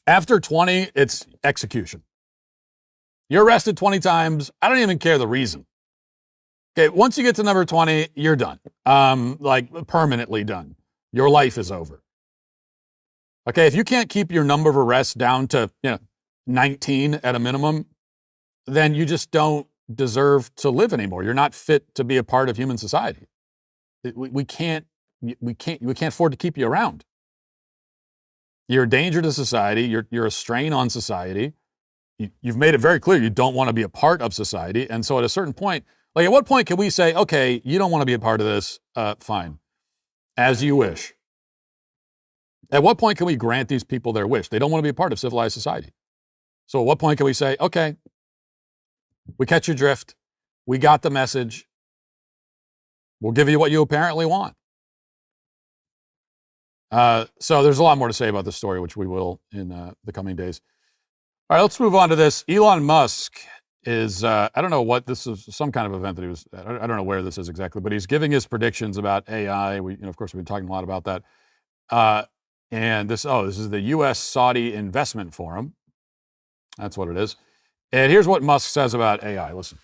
after 20, it's execution. You're arrested 20 times. I don't even care the reason. Okay, once you get to number 20, you're done. Permanently done. Your life is over. Okay, if you can't keep your number of arrests down to 19 at a minimum, then you just don't deserve to live anymore. You're not fit to be a part of human society. We can't afford to keep you around. You're a danger to society. You're a strain on society. You've made it very clear you don't want to be a part of society. And so at a certain point, at what point can we say, okay, you don't want to be a part of this, fine, as you wish. At what point can we grant these people their wish? They don't want to be a part of civilized society. So at what point can we say, okay, we catch your drift. We got the message. We'll give you what you apparently want. So there's a lot more to say about this story, which we will in the coming days. All right, let's move on to this. Elon Musk is, I don't know what this is, some kind of event that he was, I don't know where this is exactly, but he's giving his predictions about AI. Of course, we've been talking a lot about that. And this is the U.S. Saudi Investment Forum. That's what it is. And here's what Musk says about AI. Listen.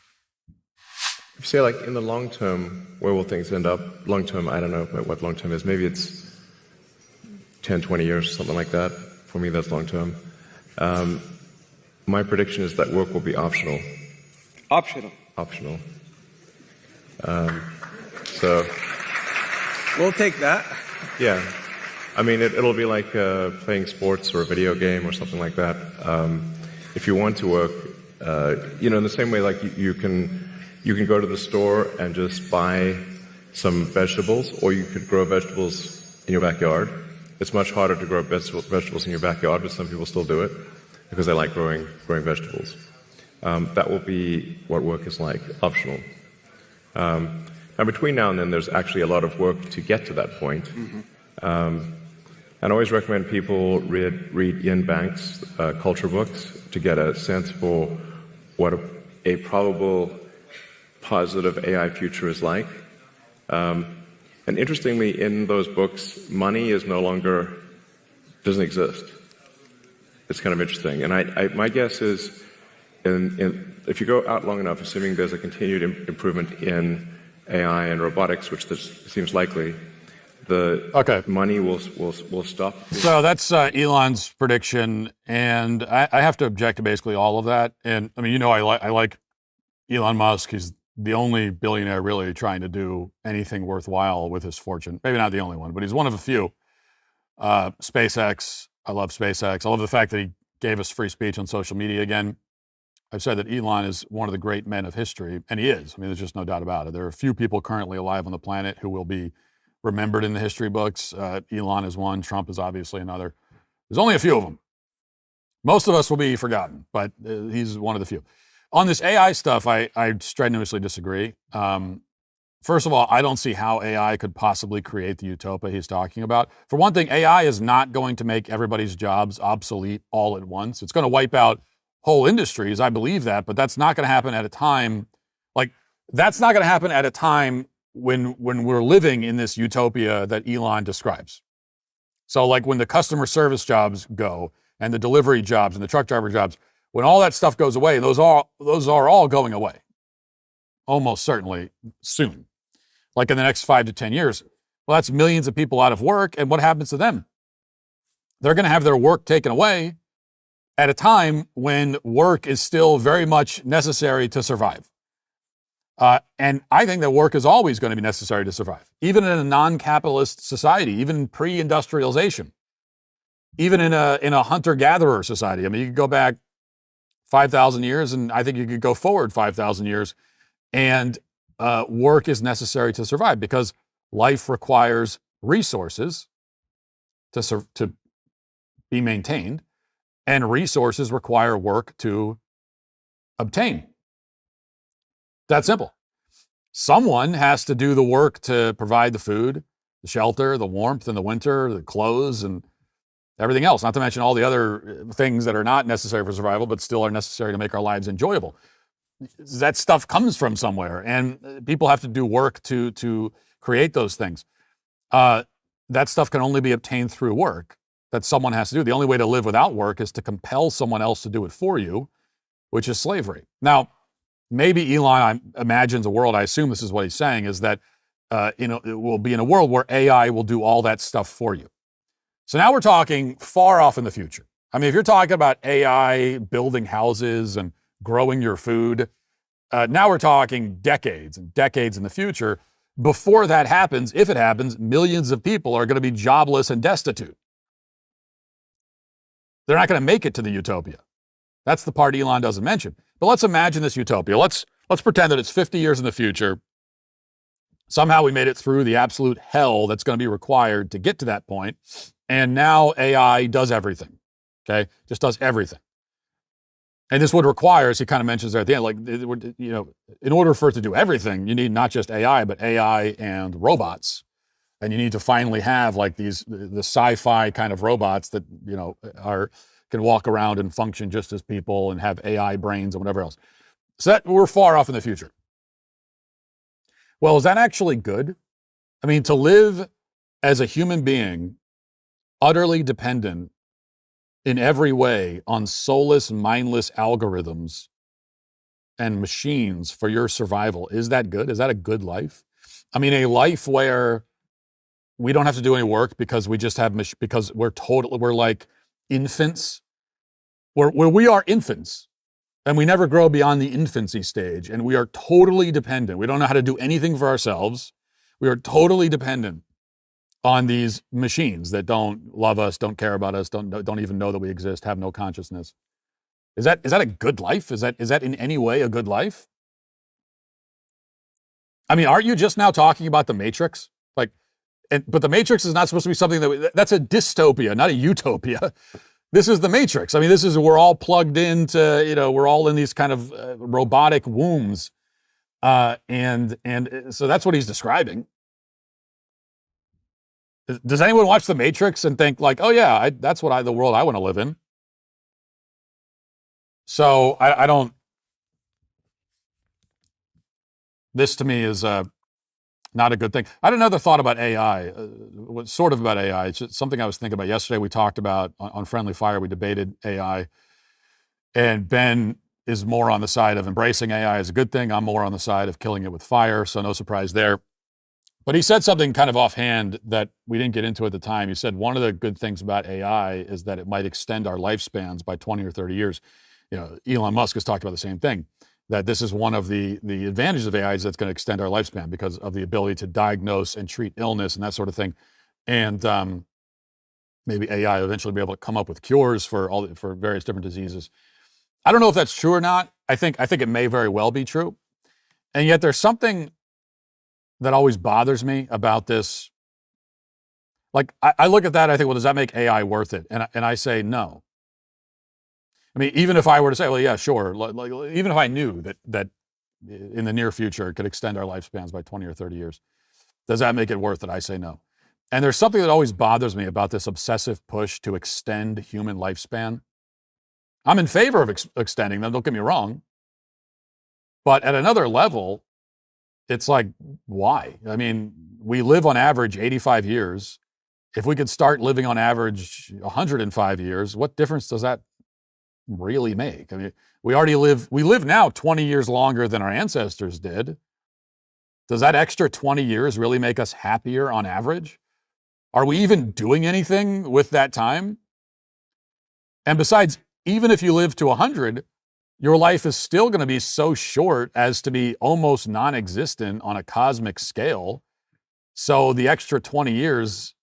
If you say, in the long term, where will things end up? Long term, I don't know what long term is. Maybe it's 10, 20 years, something like that. For me, that's long term. My prediction is that work will be optional. Optional. Optional. So. We'll take that. Yeah. I mean, it'll be like playing sports or a video game or something like that. If you want to work, in the same way, you can go to the store and just buy some vegetables, or you could grow vegetables in your backyard. It's much harder to grow vegetables in your backyard, but some people still do it because they like growing vegetables. That will be what work is like, optional. And between now and then, there's actually a lot of work to get to that point. Mm-hmm. And I always recommend people read Ian Banks' culture books to get a sense for what a probable positive AI future is like. And interestingly, in those books, money doesn't exist. It's kind of interesting. And my guess is, if you go out long enough, assuming there's a continued improvement in AI and robotics, which seems likely, the money will stop. So that's Elon's prediction, and I have to object to basically all of that. And I mean, I like Elon Musk. He's the only billionaire really trying to do anything worthwhile with his fortune. Maybe not the only one, but he's one of a few. SpaceX. I love SpaceX. I love the fact that he gave us free speech on social media again. I've said that Elon is one of the great men of history, and he is. I mean, there's just no doubt about it. There are a few people currently alive on the planet who will be remembered in the history books. Elon is one. Trump is obviously another. There's only a few of them. Most of us will be forgotten, but he's one of the few. On this AI stuff, I strenuously disagree. First of all, I don't see how AI could possibly create the utopia he's talking about. For one thing, AI is not going to make everybody's jobs obsolete all at once. It's going to wipe out whole industries. I believe that, but that's not going to happen at a time when we're living in this utopia that Elon describes. So when the customer service jobs go, and the delivery jobs and the truck driver jobs, when all that stuff goes away, those are all going away. Almost certainly soon. In the next 5 to 10 years. Well, that's millions of people out of work, and what happens to them? They're going to have their work taken away at a time when work is still very much necessary to survive. And I think that work is always going to be necessary to survive, even in a non-capitalist society, even in pre-industrialization, even in a hunter-gatherer society. I mean, you could go back 5,000 years, and I think you could go forward 5,000 years, and work is necessary to survive because life requires resources to be maintained, and resources require work to obtain. That simple. Someone has to do the work to provide the food, the shelter, the warmth in the winter, the clothes, and everything else, not to mention all the other things that are not necessary for survival, but still are necessary to make our lives enjoyable. That stuff comes from somewhere, and people have to do work to create those things. That stuff can only be obtained through work that someone has to do. The only way to live without work is to compel someone else to do it for you, which is slavery. Now, maybe Elon imagines a world, I assume this is what he's saying, is that it will be in a world where AI will do all that stuff for you. So now we're talking far off in the future. I mean, if you're talking about AI building houses and growing your food, now we're talking decades and decades in the future. Before that happens, if it happens, millions of people are going to be jobless and destitute. They're not going to make it to the utopia. That's the part Elon doesn't mention. But let's imagine this utopia. Let's pretend that it's 50 years in the future. Somehow we made it through the absolute hell that's going to be required to get to that point. And now AI does everything. Okay? Just does everything. And this would require, as he kind of mentions there at the end, like, in order for it to do everything, you need not just AI, but AI and robots. And you need to finally have like the sci-fi kind of robots that, can walk around and function just as people and have AI brains and whatever else. So that we're far off in the future. Well, is that actually good? I mean, to live as a human being, utterly dependent in every way on soulless, mindless algorithms and machines for your survival, is that good? Is that a good life? I mean, a life where we don't have to do any work because we just have, because we're like infants, where we are infants and we never grow beyond the infancy stage, and we are totally dependent. We don't know how to do anything for ourselves. We are totally dependent on these machines that don't love us, don't care about us, don't even know that we exist, have no consciousness. Is that a good life? Is that in any way a good life? I mean, aren't you just now talking about the Matrix? But the Matrix is not supposed to be something that's a dystopia, not a utopia. This is the Matrix. I mean, this is, we're all plugged into, we're all in these kind of robotic wombs. And so that's what he's describing. Does anyone watch the Matrix and think like, oh yeah, that's the world I want to live in? So I don't, this to me is not a good thing. I had another thought about AI, sort of about AI. It's just something I was thinking about yesterday. We talked about on Friendly Fire, we debated AI, and Ben is more on the side of embracing AI as a good thing. I'm more on the side of killing it with fire, so no surprise there. But he said something kind of offhand that we didn't get into at the time. He said one of the good things about AI is that it might extend our lifespans by 20 or 30 years. Elon Musk has talked about the same thing, that this is one of the advantages of AI is that's going to extend our lifespan because of the ability to diagnose and treat illness and that sort of thing. And maybe AI will eventually be able to come up with cures for various different diseases. I don't know if that's true or not. I think it may very well be true. And yet there's something that always bothers me about this. Like, I look at that, I think, well, does that make AI worth it? And I say no. I mean, even if I were to say, well, yeah, sure. Like, even if I knew that in the near future it could extend our lifespans by 20 or 30 years, does that make it worth it? I say no. And there's something that always bothers me about this obsessive push to extend human lifespan. I'm in favor of extending them, don't get me wrong. But at another level, it's like, why? I mean, we live on average 85 years. If we could start living on average 105 years, what difference does that really make? I mean, we live now 20 years longer than our ancestors did. Does that extra 20 years really make us happier on average? Are we even doing anything with that time? And besides, even if you live to 100, your life is still going to be so short as to be almost non-existent on a cosmic scale. So the extra 20 years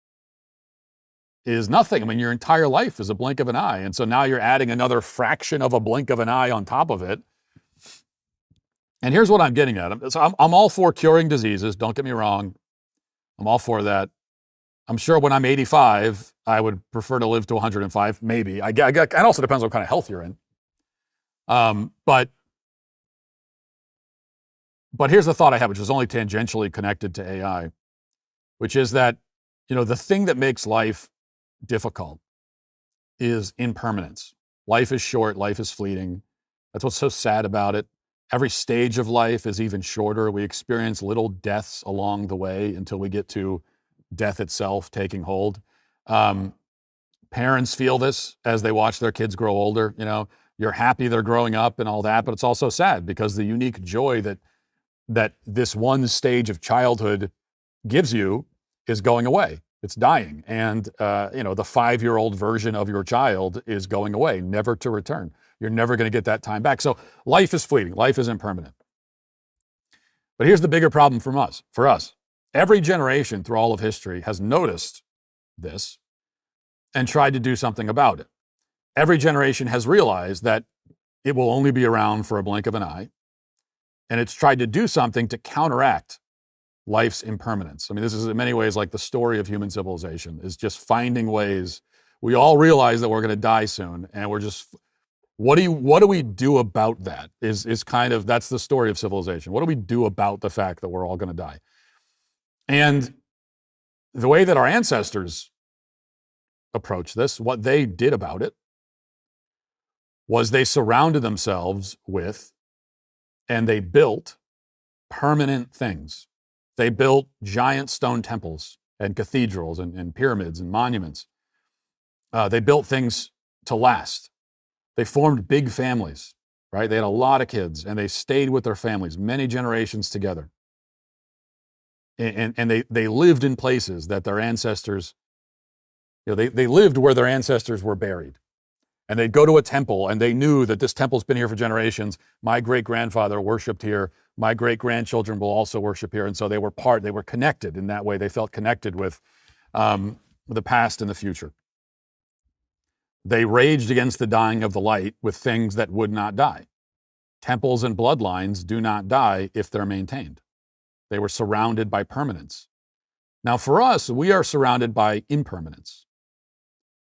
is nothing. I mean, your entire life is a blink of an eye. And so now you're adding another fraction of a blink of an eye on top of it. And here's what I'm getting at. So I'm all for curing diseases. Don't get me wrong. I'm all for that. I'm sure when I'm 85, I would prefer to live to 105, maybe. It also depends on what kind of health you're in. But here's the thought I have, which is only tangentially connected to AI, which is that, the thing that makes life difficult is impermanence. Life is short, life is fleeting. That's what's so sad about it. Every stage of life is even shorter. We experience little deaths along the way until we get to death itself taking hold. Parents feel this as they watch their kids grow older. You're happy they're growing up and all that, but it's also sad because the unique joy that this one stage of childhood gives you is going away. It's dying. And, the 5-year-old version of your child is going away, never to return. You're never going to get that time back. So life is fleeting. Life is impermanent. But here's the bigger problem for us. Every generation through all of history has noticed this and tried to do something about it. Every generation has realized that it will only be around for a blink of an eye. And it's tried to do something to counteract life's impermanence. I mean, this is in many ways like the story of human civilization, is just finding ways. We all realize that we're going to die soon, and we're just, what do we do about that? That's the story of civilization. What do we do about the fact that we're all going to die? And the way that our ancestors approached this, what they did about it, was they surrounded themselves with, and they built permanent things. They built giant stone temples and cathedrals and pyramids and monuments. They built things to last. They formed big families, right? They had a lot of kids, and they stayed with their families many generations together. And they lived in places that their ancestors, they lived where their ancestors were buried. And they'd go to a temple, and they knew that this temple's been here for generations. My great-grandfather worshiped here. My great-grandchildren will also worship here. And so they were connected in that way. They felt connected with the past and the future. They raged against the dying of the light with things that would not die. Temples and bloodlines do not die if they're maintained. They were surrounded by permanence. Now, for us, we are surrounded by impermanence.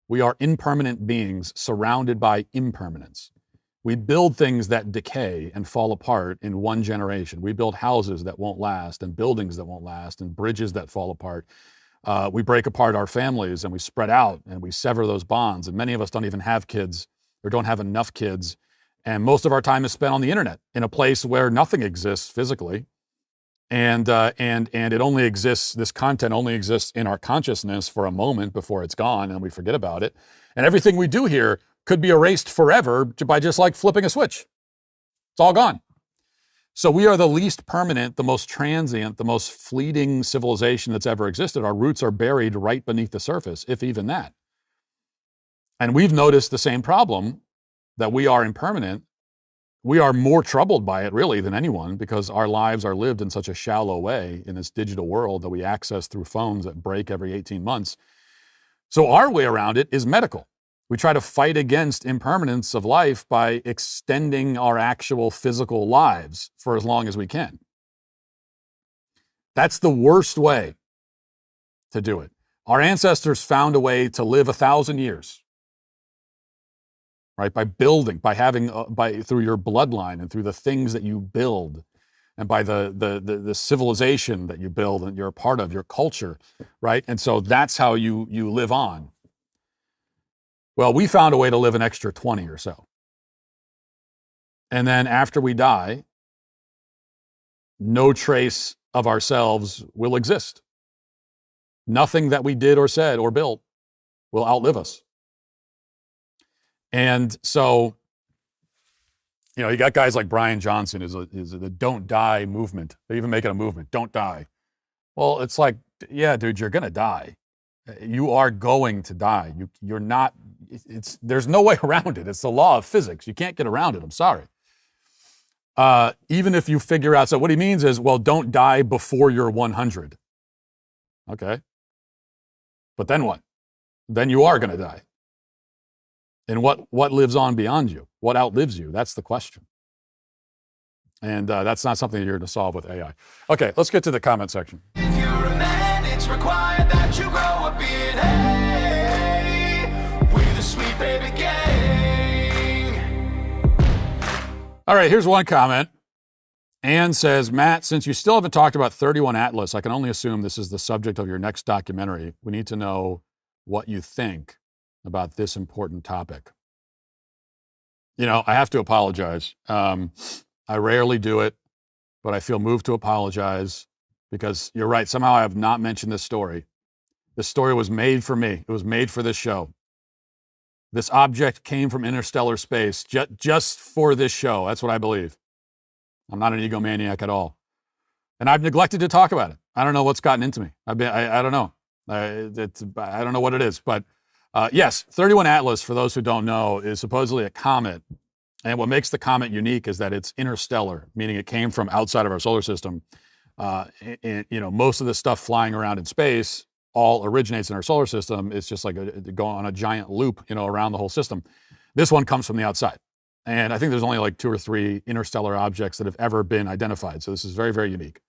We are impermanent beings surrounded by impermanence. We build things that decay and fall apart in one generation. We build houses that won't last, and buildings that won't last, and bridges that fall apart. We break apart our families, and we spread out, and we sever those bonds. And many of us don't even have kids, or don't have enough kids. And most of our time is spent on the internet in a place where nothing exists physically. And it only exists, this content only exists in our consciousness for a moment before it's gone and we forget about it. And everything we do here could be erased forever by just like flipping a switch. It's all gone. So we are the least permanent, the most transient, the most fleeting civilization that's ever existed. Our roots are buried right beneath the surface, if even that. And we've noticed the same problem, that we are impermanent. We are more troubled by it, really, than anyone, because our lives are lived in such a shallow way in this digital world that we access through phones that break every 18 months. So our way around it is medical. We try to fight against impermanence of life by extending our actual physical lives for as long as we can. That's the worst way to do it. Our ancestors found a way to live 1,000 years. Right, by building, by having, through your bloodline and through the things that you build, and by the civilization that you build and you're a part of, your culture, right? And so that's how you live on. Well, we found a way to live an extra 20 or so. And then after we die, no trace of ourselves will exist. Nothing that we did or said or built will outlive us. And so, you got guys like Brian Johnson is the Don't Die movement. They even make it a movement, don't die. Well, it's like, yeah, dude, you're going to die. You are going to die. You're not, there's no way around it. It's the law of physics. You can't get around it. I'm sorry. Even if you figure out, so what he means is, well, don't die before you're 100. Okay. But then what? Then you are going to die. And what lives on beyond you? What outlives you? That's the question. And that's not something you're going to solve with AI. Okay, let's get to the comment section. If you're a man, it's required that you grow a beard. Hey, we're the Sweet Baby Gang. All right, here's one comment. Ann says, Matt, since you still haven't talked about 31 Atlas, I can only assume this is the subject of your next documentary. We need to know what you think about this important topic. You know, I have to apologize. I rarely do it, but I feel moved to apologize because you're right. Somehow I have not mentioned this story. This story was made for me. It was made for this show. This object came from interstellar space just for this show. That's what I believe. I'm not an egomaniac at all. And I've neglected to talk about it. I don't know what's gotten into me. I don't know. I don't know what it is. But yes, 31 Atlas, for those who don't know, is supposedly a comet. And what makes the comet unique is that it's interstellar, meaning it came from outside of our solar system. And, you know, most of the stuff flying around in space all originates in our solar system. It's just like going on a giant loop, you know, around the whole system. This one comes from the outside. And I think there's only like 2 or 3 interstellar objects that have ever been identified. So this is very, very unique.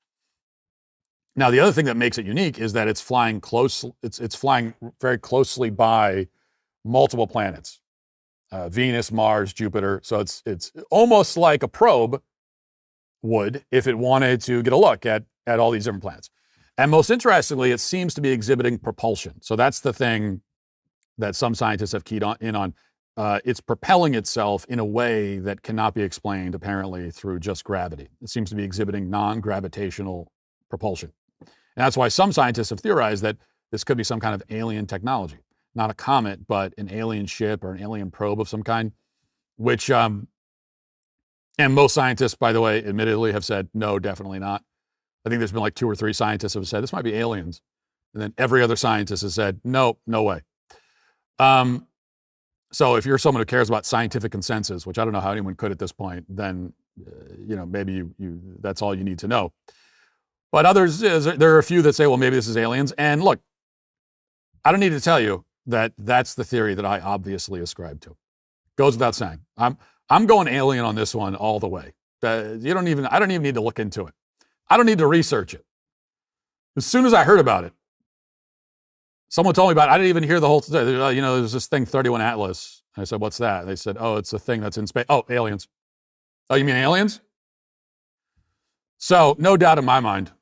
Now, the other thing that makes it unique is that it's flying close. It's flying very closely by multiple planets, Venus, Mars, Jupiter. So it's almost like a probe would if it wanted to get a look at all these different planets. And most interestingly, it seems to be exhibiting propulsion. So that's the thing that some scientists have keyed in on. It's propelling itself in a way that cannot be explained, apparently, through just gravity. It seems to be exhibiting non-gravitational propulsion. And that's why some scientists have theorized that this could be some kind of alien technology. Not a comet, but an alien ship or an alien probe of some kind, which, and most scientists, by the way, admittedly have said, no, definitely not. I think there's been like 2 or 3 scientists who have said, this might be aliens. And then every other scientist has said, no, no way. So if you're someone who cares about scientific consensus, which I don't know how anyone could at this point, then, you know, maybe you that's all you need to know. But others, there are a few that say, well, maybe this is aliens. And look, I don't need to tell you that that's the theory that I obviously ascribe to. Goes without saying. I'm going alien on this one all the way. I don't even need to look into it. I don't need to research it. As soon as I heard about it, someone told me about it. I didn't even hear the whole thing. You know, there's this thing, 31 Atlas. And I said, what's that? And they said, oh, it's a thing that's in space. Oh, aliens. Oh, you mean aliens? So no doubt in my mind,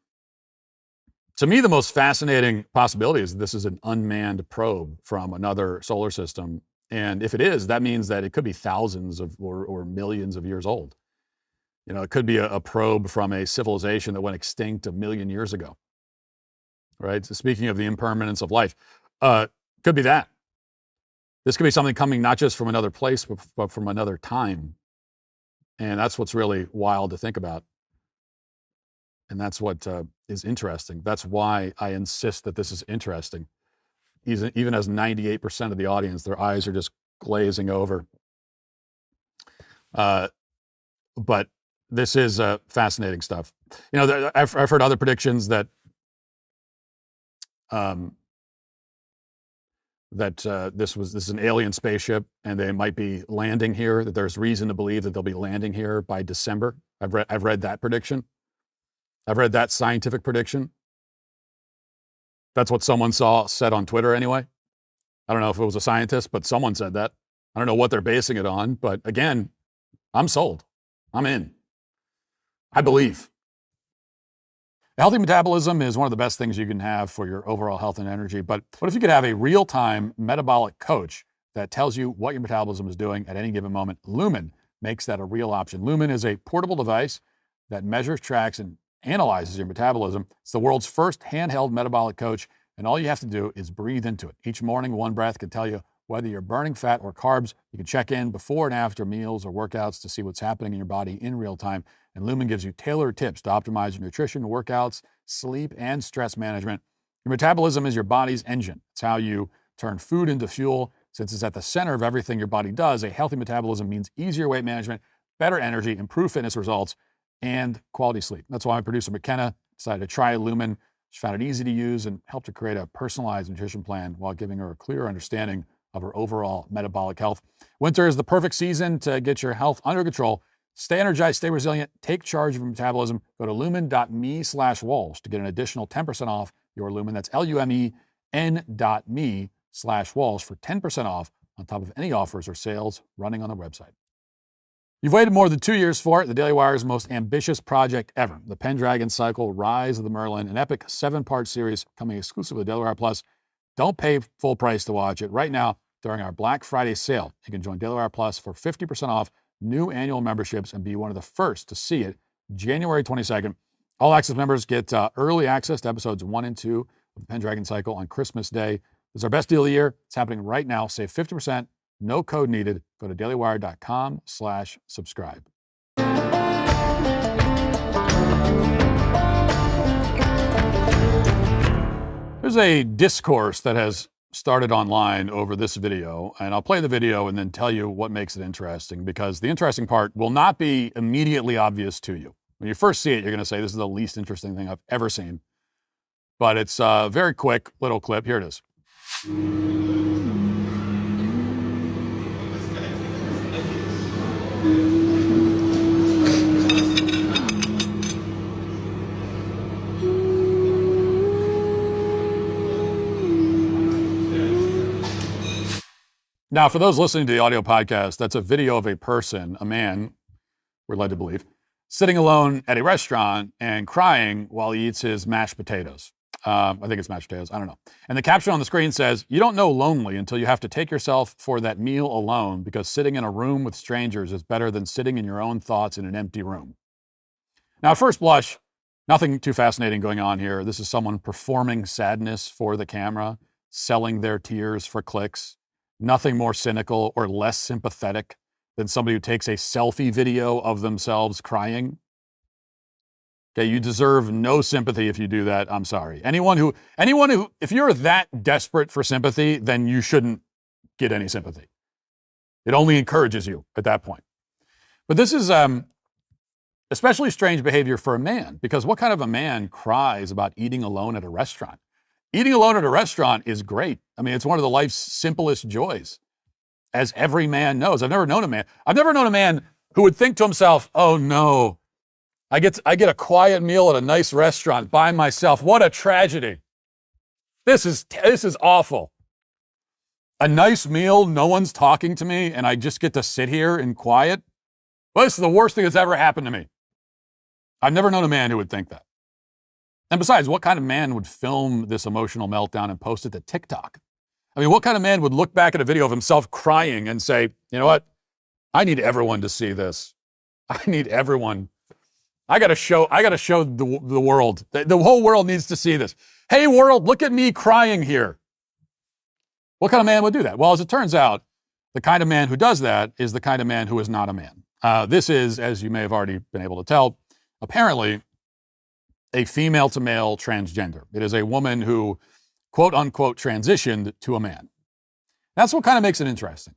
to me, the most fascinating possibility is this is an unmanned probe from another solar system. And if it is, that means that it could be thousands of or millions of years old. You know, it could be a probe from a civilization that went extinct 1 million years ago. Right? So speaking of the impermanence of life, could be that. This could be something coming not just from another place, but from another time. And that's what's really wild to think about. And that's what is interesting. That's why I insist that this is interesting. Even as 98% of the audience, their eyes are just glazing over. But this is fascinating stuff. You know, I've heard other predictions that this is an alien spaceship and they might be landing here, that there's reason to believe that they'll be landing here by December. I've read that prediction. I've read that scientific prediction. That's what someone said on Twitter anyway. I don't know if it was a scientist, but someone said that. I don't know what they're basing it on, but again, I'm sold. I'm in. I believe. A healthy metabolism is one of the best things you can have for your overall health and energy. But what if you could have a real-time metabolic coach that tells you what your metabolism is doing at any given moment? Lumen makes that a real option. Lumen is a portable device that measures, tracks, and analyzes your metabolism. It's the world's first handheld metabolic coach, and all you have to do is breathe into it. Each morning, one breath can tell you whether you're burning fat or carbs. You can check in before and after meals or workouts to see what's happening in your body in real time. And Lumen gives you tailored tips to optimize your nutrition, workouts, sleep, and stress management. Your metabolism is your body's engine. It's how you turn food into fuel. Since it's at the center of everything your body does, a healthy metabolism means easier weight management, better energy, improved fitness results, and quality sleep. That's why my producer McKenna decided to try Lumen. She found it easy to use and helped her create a personalized nutrition plan while giving her a clearer understanding of her overall metabolic health. Winter is the perfect season to get your health under control. Stay energized, stay resilient, take charge of your metabolism. Go to lumen.me/Walsh to get an additional 10% off your Lumen. That's lumen.me/Walsh for 10% off on top of any offers or sales running on the website. You've waited more than 2 years for it, the Daily Wire's most ambitious project ever. The Pendragon Cycle, Rise of the Merlin, an epic 7-part series coming exclusively to Daily Wire Plus. Don't pay full price to watch it. Right now, during our Black Friday sale, you can join Daily Wire Plus for 50% off new annual memberships and be one of the first to see it January 22nd. All access members get early access to episodes 1 and 2 of the Pendragon Cycle on Christmas Day. This is our best deal of the year. It's happening right now. Save 50%. No code needed. Go to dailywire.com/subscribe. There's a discourse that has started online over this video, and I'll play the video and then tell you what makes it interesting, because the interesting part will not be immediately obvious to you. When you first see it, you're going to say, this is the least interesting thing I've ever seen. But it's a very quick little clip. Here it is. Now, for those listening to the audio podcast, that's a video of a person, a man, we're led to believe, sitting alone at a restaurant and crying while he eats his mashed potatoes. I think it's mashed potatoes. I don't know. And the caption on the screen says, "You don't know lonely until you have to take yourself for that meal alone, because sitting in a room with strangers is better than sitting in your own thoughts in an empty room." Now, at first blush, nothing too fascinating going on here. This is someone performing sadness for the camera, selling their tears for clicks. Nothing more cynical or less sympathetic than somebody who takes a selfie video of themselves crying. Okay, you deserve no sympathy if you do that. I'm sorry. Anyone who, if you're that desperate for sympathy, then you shouldn't get any sympathy. It only encourages you at that point. But this is especially strange behavior for a man, because what kind of a man cries about eating alone at a restaurant? Eating alone at a restaurant is great. I mean, it's one of the life's simplest joys, as every man knows. I've never known a man who would think to himself, "Oh no, I get a quiet meal at a nice restaurant by myself. What a tragedy. This is awful. A nice meal, no one's talking to me, and I just get to sit here in quiet. Well, this is the worst thing that's ever happened to me." I've never known a man who would think that. And besides, what kind of man would film this emotional meltdown and post it to TikTok? I mean, what kind of man would look back at a video of himself crying and say, "You know what? I need everyone to see this. I need everyone. I got to show the world. The whole world needs to see this. Hey, world, look at me crying here." What kind of man would do that? Well, as it turns out, the kind of man who does that is the kind of man who is not a man. This is, as you may have already been able to tell, apparently a female to male transgender. It is a woman who, quote unquote, transitioned to a man. That's what kind of makes it interesting.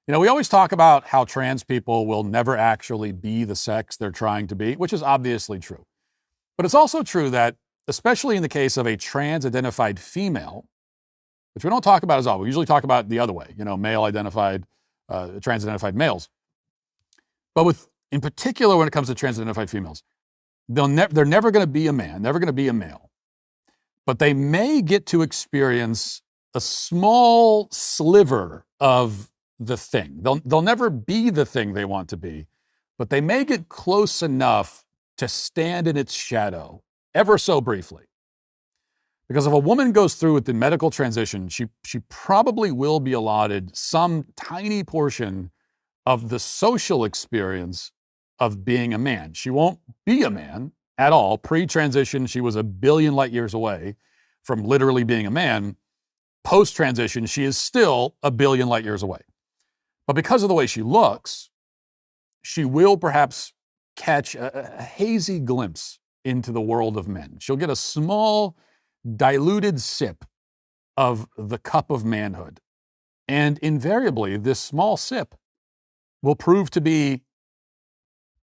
You know, we always talk about how trans people will never actually be the sex they're trying to be, which is obviously true. But it's also true that, especially in the case of a trans-identified female, which we don't talk about as often, we usually talk about the other way, you know, male-identified, trans-identified males. But in particular, when it comes to trans-identified females, they're never going to be a man, never going to be a male. But they may get to experience a small sliver of the thing. They'll never be the thing they want to be, but they may get close enough to stand in its shadow, ever so briefly. Because if a woman goes through with the medical transition, she probably will be allotted some tiny portion of the social experience of being a man. She won't be a man at all. Pre-transition, she was a billion light years away from literally being a man. Post-transition, she is still a billion light years away. But because of the way she looks, she will perhaps catch a hazy glimpse into the world of men. She'll get a small, diluted sip of the cup of manhood. And invariably, this small sip will prove to be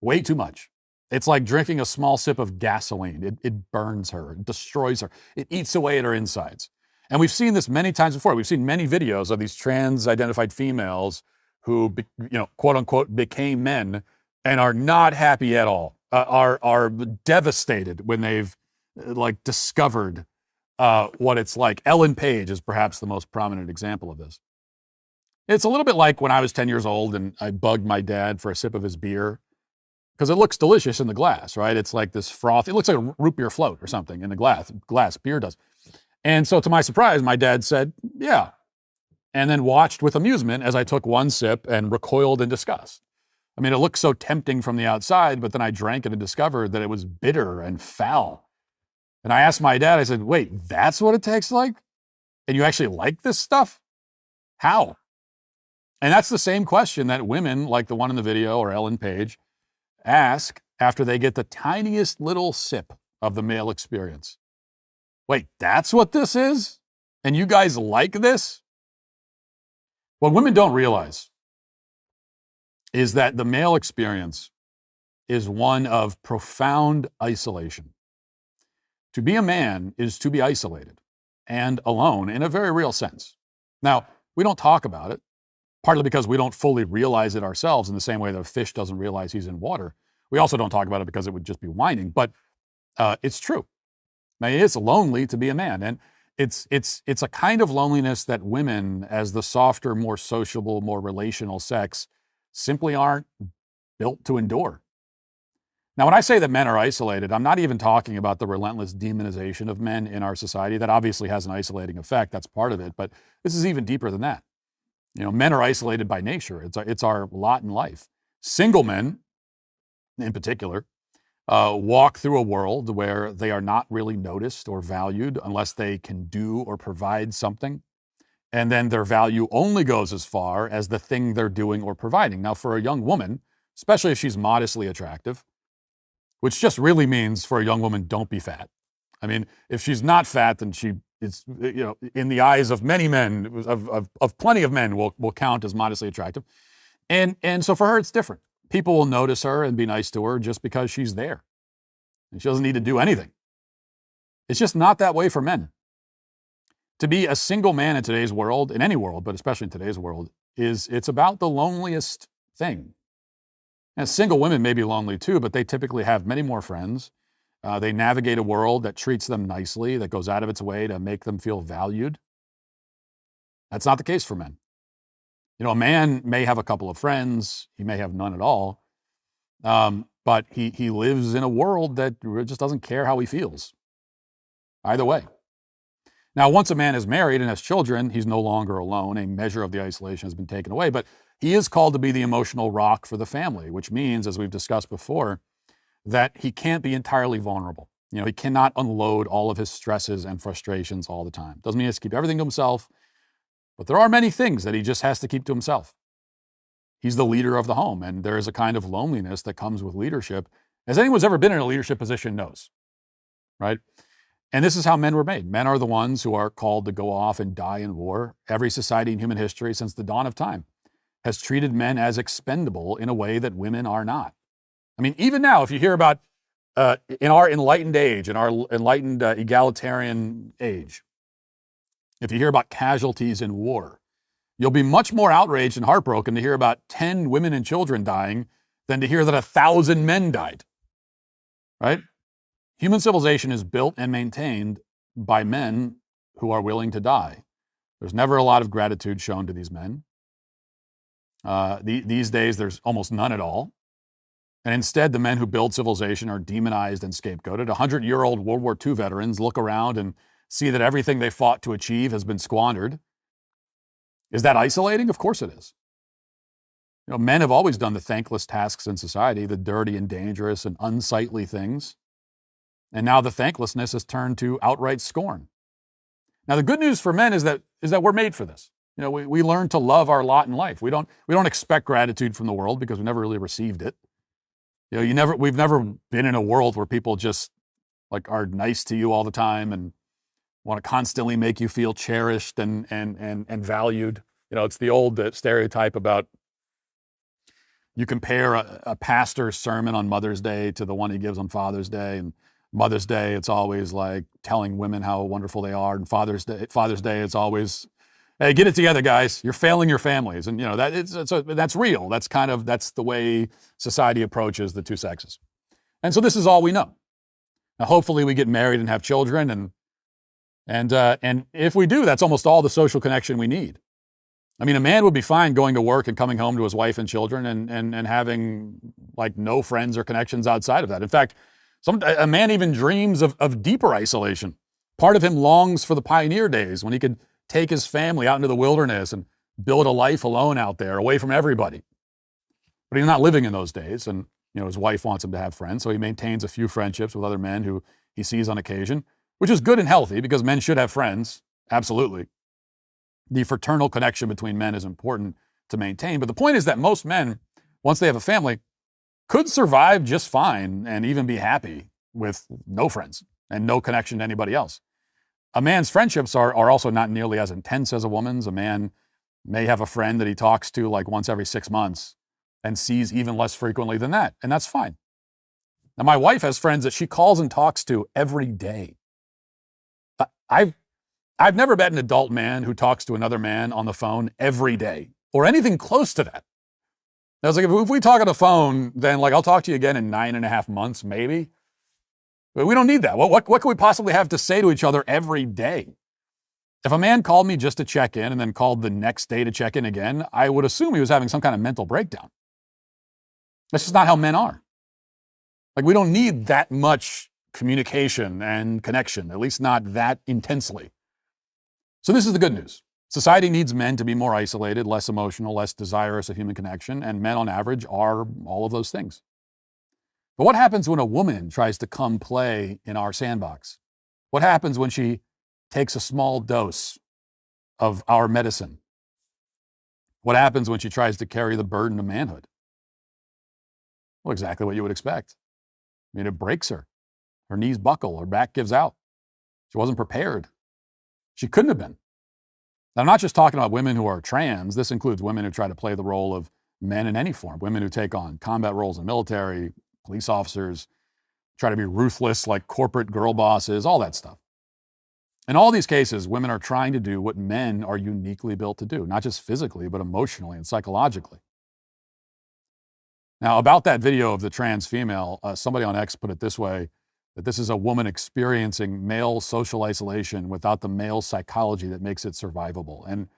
way too much. It's like drinking a small sip of gasoline. It burns her, it destroys her, it eats away at her insides. And we've seen this many times before. We've seen many videos of these trans-identified females who, quote unquote, became men and are not happy at all, are devastated when they've discovered what it's like. Ellen Page is perhaps the most prominent example of this. It's a little bit like when I was 10 years old and I bugged my dad for a sip of his beer because it looks delicious in the glass, right? It's like this froth. It looks like a root beer float or something in the glass. Beer does. And so to my surprise, my dad said, yeah, and then watched with amusement as I took one sip and recoiled in disgust. I mean, it looked so tempting from the outside, but then I drank it and discovered that it was bitter and foul. And I asked my dad, I said, wait, that's what it tastes like? And you actually like this stuff? How? And that's the same question that women like the one in the video or Ellen Page ask after they get the tiniest little sip of the male experience. Wait, that's what this is? And you guys like this? What women don't realize is that the male experience is one of profound isolation. To be a man is to be isolated and alone in a very real sense. Now, we don't talk about it, partly because we don't fully realize it ourselves in the same way that a fish doesn't realize he's in water. We also don't talk about it because it would just be whining, but it's true. Now, it's lonely to be a man, and it's a kind of loneliness that women, as the softer, more sociable, more relational sex, simply aren't built to endure. Now, when I say that men are isolated, I'm not even talking about the relentless demonization of men in our society. That obviously has an isolating effect. That's part of it, but this is even deeper than that. Men are isolated by nature. It's our lot in life. Single men, in particular, walk through a world where they are not really noticed or valued unless they can do or provide something. And then their value only goes as far as the thing they're doing or providing. Now, for a young woman, especially if she's modestly attractive, which just really means for a young woman, don't be fat. I mean, if she's not fat, then she is, in the eyes of many men, of plenty of men, will count as modestly attractive. And so for her, it's different. People will notice her and be nice to her just because she's there. And she doesn't need to do anything. It's just not that way for men. To be a single man in today's world, in any world, but especially in today's world, it's about the loneliest thing. And single women may be lonely too, but they typically have many more friends. They navigate a world that treats them nicely, that goes out of its way to make them feel valued. That's not the case for men. A man may have a couple of friends, he may have none at all, but he lives in a world that just doesn't care how he feels. Either way. Now, once a man is married and has children, he's no longer alone. A measure of the isolation has been taken away, but he is called to be the emotional rock for the family, which means, as we've discussed before, that he can't be entirely vulnerable. He cannot unload all of his stresses and frustrations all the time. Doesn't mean he has to keep everything to himself, but there are many things that he just has to keep to himself. He's the leader of the home, and there is a kind of loneliness that comes with leadership, as anyone who's ever been in a leadership position knows, right? And this is how men were made. Men are the ones who are called to go off and die in war. Every society in human history since the dawn of time has treated men as expendable in a way that women are not. I mean, even now, if you hear about, in our enlightened age, in our enlightened egalitarian age, if you hear about casualties in war, you'll be much more outraged and heartbroken to hear about 10 women and children dying than to hear that 1,000 men died, right? Human civilization is built and maintained by men who are willing to die. There's never a lot of gratitude shown to these men. These days, there's almost none at all. And instead, the men who build civilization are demonized and scapegoated. 100-year-old World War II veterans look around and see that everything they fought to achieve has been squandered. Is that isolating? Of course it is. Men have always done the thankless tasks in society, the dirty and dangerous and unsightly things. And now the thanklessness has turned to outright scorn. Now, the good news for men is that we're made for this. We learn to love our lot in life. We don't expect gratitude from the world because we never really received it. We've never been in a world where people just are nice to you all the time and want to constantly make you feel cherished and valued. It's the old stereotype about you compare a pastor's sermon on Mother's Day to the one he gives on Father's Day. And Mother's Day, it's always like telling women how wonderful they are. And Father's Day, it's always, hey, get it together, guys. You're failing your families. And, that's real. That's the way society approaches the two sexes. And so this is all we know. Now, hopefully we get married and have children. And if we do, that's almost all the social connection we need. I mean, a man would be fine going to work and coming home to his wife and children and having like no friends or connections outside of that. In fact, a man even dreams of deeper isolation. Part of him longs for the pioneer days when he could take his family out into the wilderness and build a life alone out there, away from everybody. But he's not living in those days. And, his wife wants him to have friends. So he maintains a few friendships with other men who he sees on occasion, which is good and healthy because men should have friends. Absolutely. The fraternal connection between men is important to maintain. But the point is that most men, once they have a family, could survive just fine and even be happy with no friends and no connection to anybody else. A man's friendships are also not nearly as intense as a woman's. A man may have a friend that he talks to like once every 6 months and sees even less frequently than that, and that's fine. Now, my wife has friends that she calls and talks to every day. I've never met an adult man who talks to another man on the phone every day or anything close to that. I was like, if we talk on the phone, then like I'll talk to you again in 9.5 months, maybe. But we don't need that. What could we possibly have to say to each other every day? If a man called me just to check in and then called the next day to check in again, I would assume he was having some kind of mental breakdown. That's just not how men are. Like, we don't need that much communication and connection, at least not that intensely. So this is the good news. Society needs men to be more isolated, less emotional, less desirous of human connection, and men on average are all of those things. But what happens when a woman tries to come play in our sandbox? What happens when she takes a small dose of our medicine? What happens when she tries to carry the burden of manhood? Well, exactly what you would expect. I mean, it breaks her. Her knees buckle, her back gives out. She wasn't prepared. She couldn't have been. Now, I'm not just talking about women who are trans. This includes women who try to play the role of men in any form, women who take on combat roles in the military, police officers, try to be ruthless like corporate girl bosses, all that stuff. In all these cases, women are trying to do what men are uniquely built to do, not just physically, but emotionally and psychologically. Now, about that video of the trans female, somebody on X put it this way, that this is a woman experiencing male social isolation without the male psychology that makes it survivable. And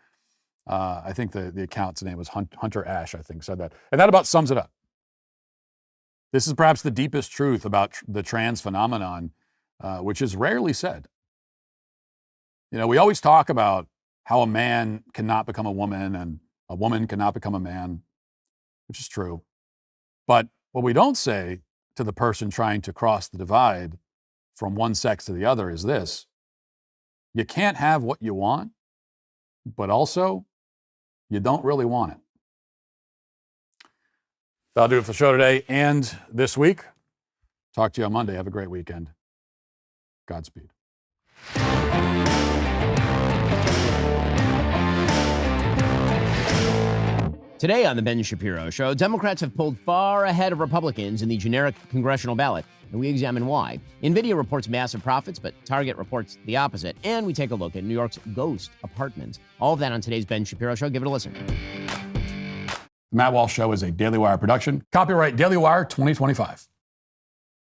I think the account's name was Hunter Ash, I think, said that. And that about sums it up. This is perhaps the deepest truth about the trans phenomenon, which is rarely said. We always talk about how a man cannot become a woman and a woman cannot become a man, which is true. But what we don't say to the person trying to cross the divide from one sex to the other is this: you can't have what you want, but also you don't really want it. That'll do it for the show today and this week. Talk to you on Monday. Have a great weekend. Godspeed. Today on The Ben Shapiro Show, Democrats have pulled far ahead of Republicans in the generic congressional ballot, and we examine why. NVIDIA reports massive profits, but Target reports the opposite, and we take a look at New York's ghost apartments. All of that on today's Ben Shapiro Show. Give it a listen. The Matt Walsh Show is a Daily Wire production. Copyright Daily Wire 2025.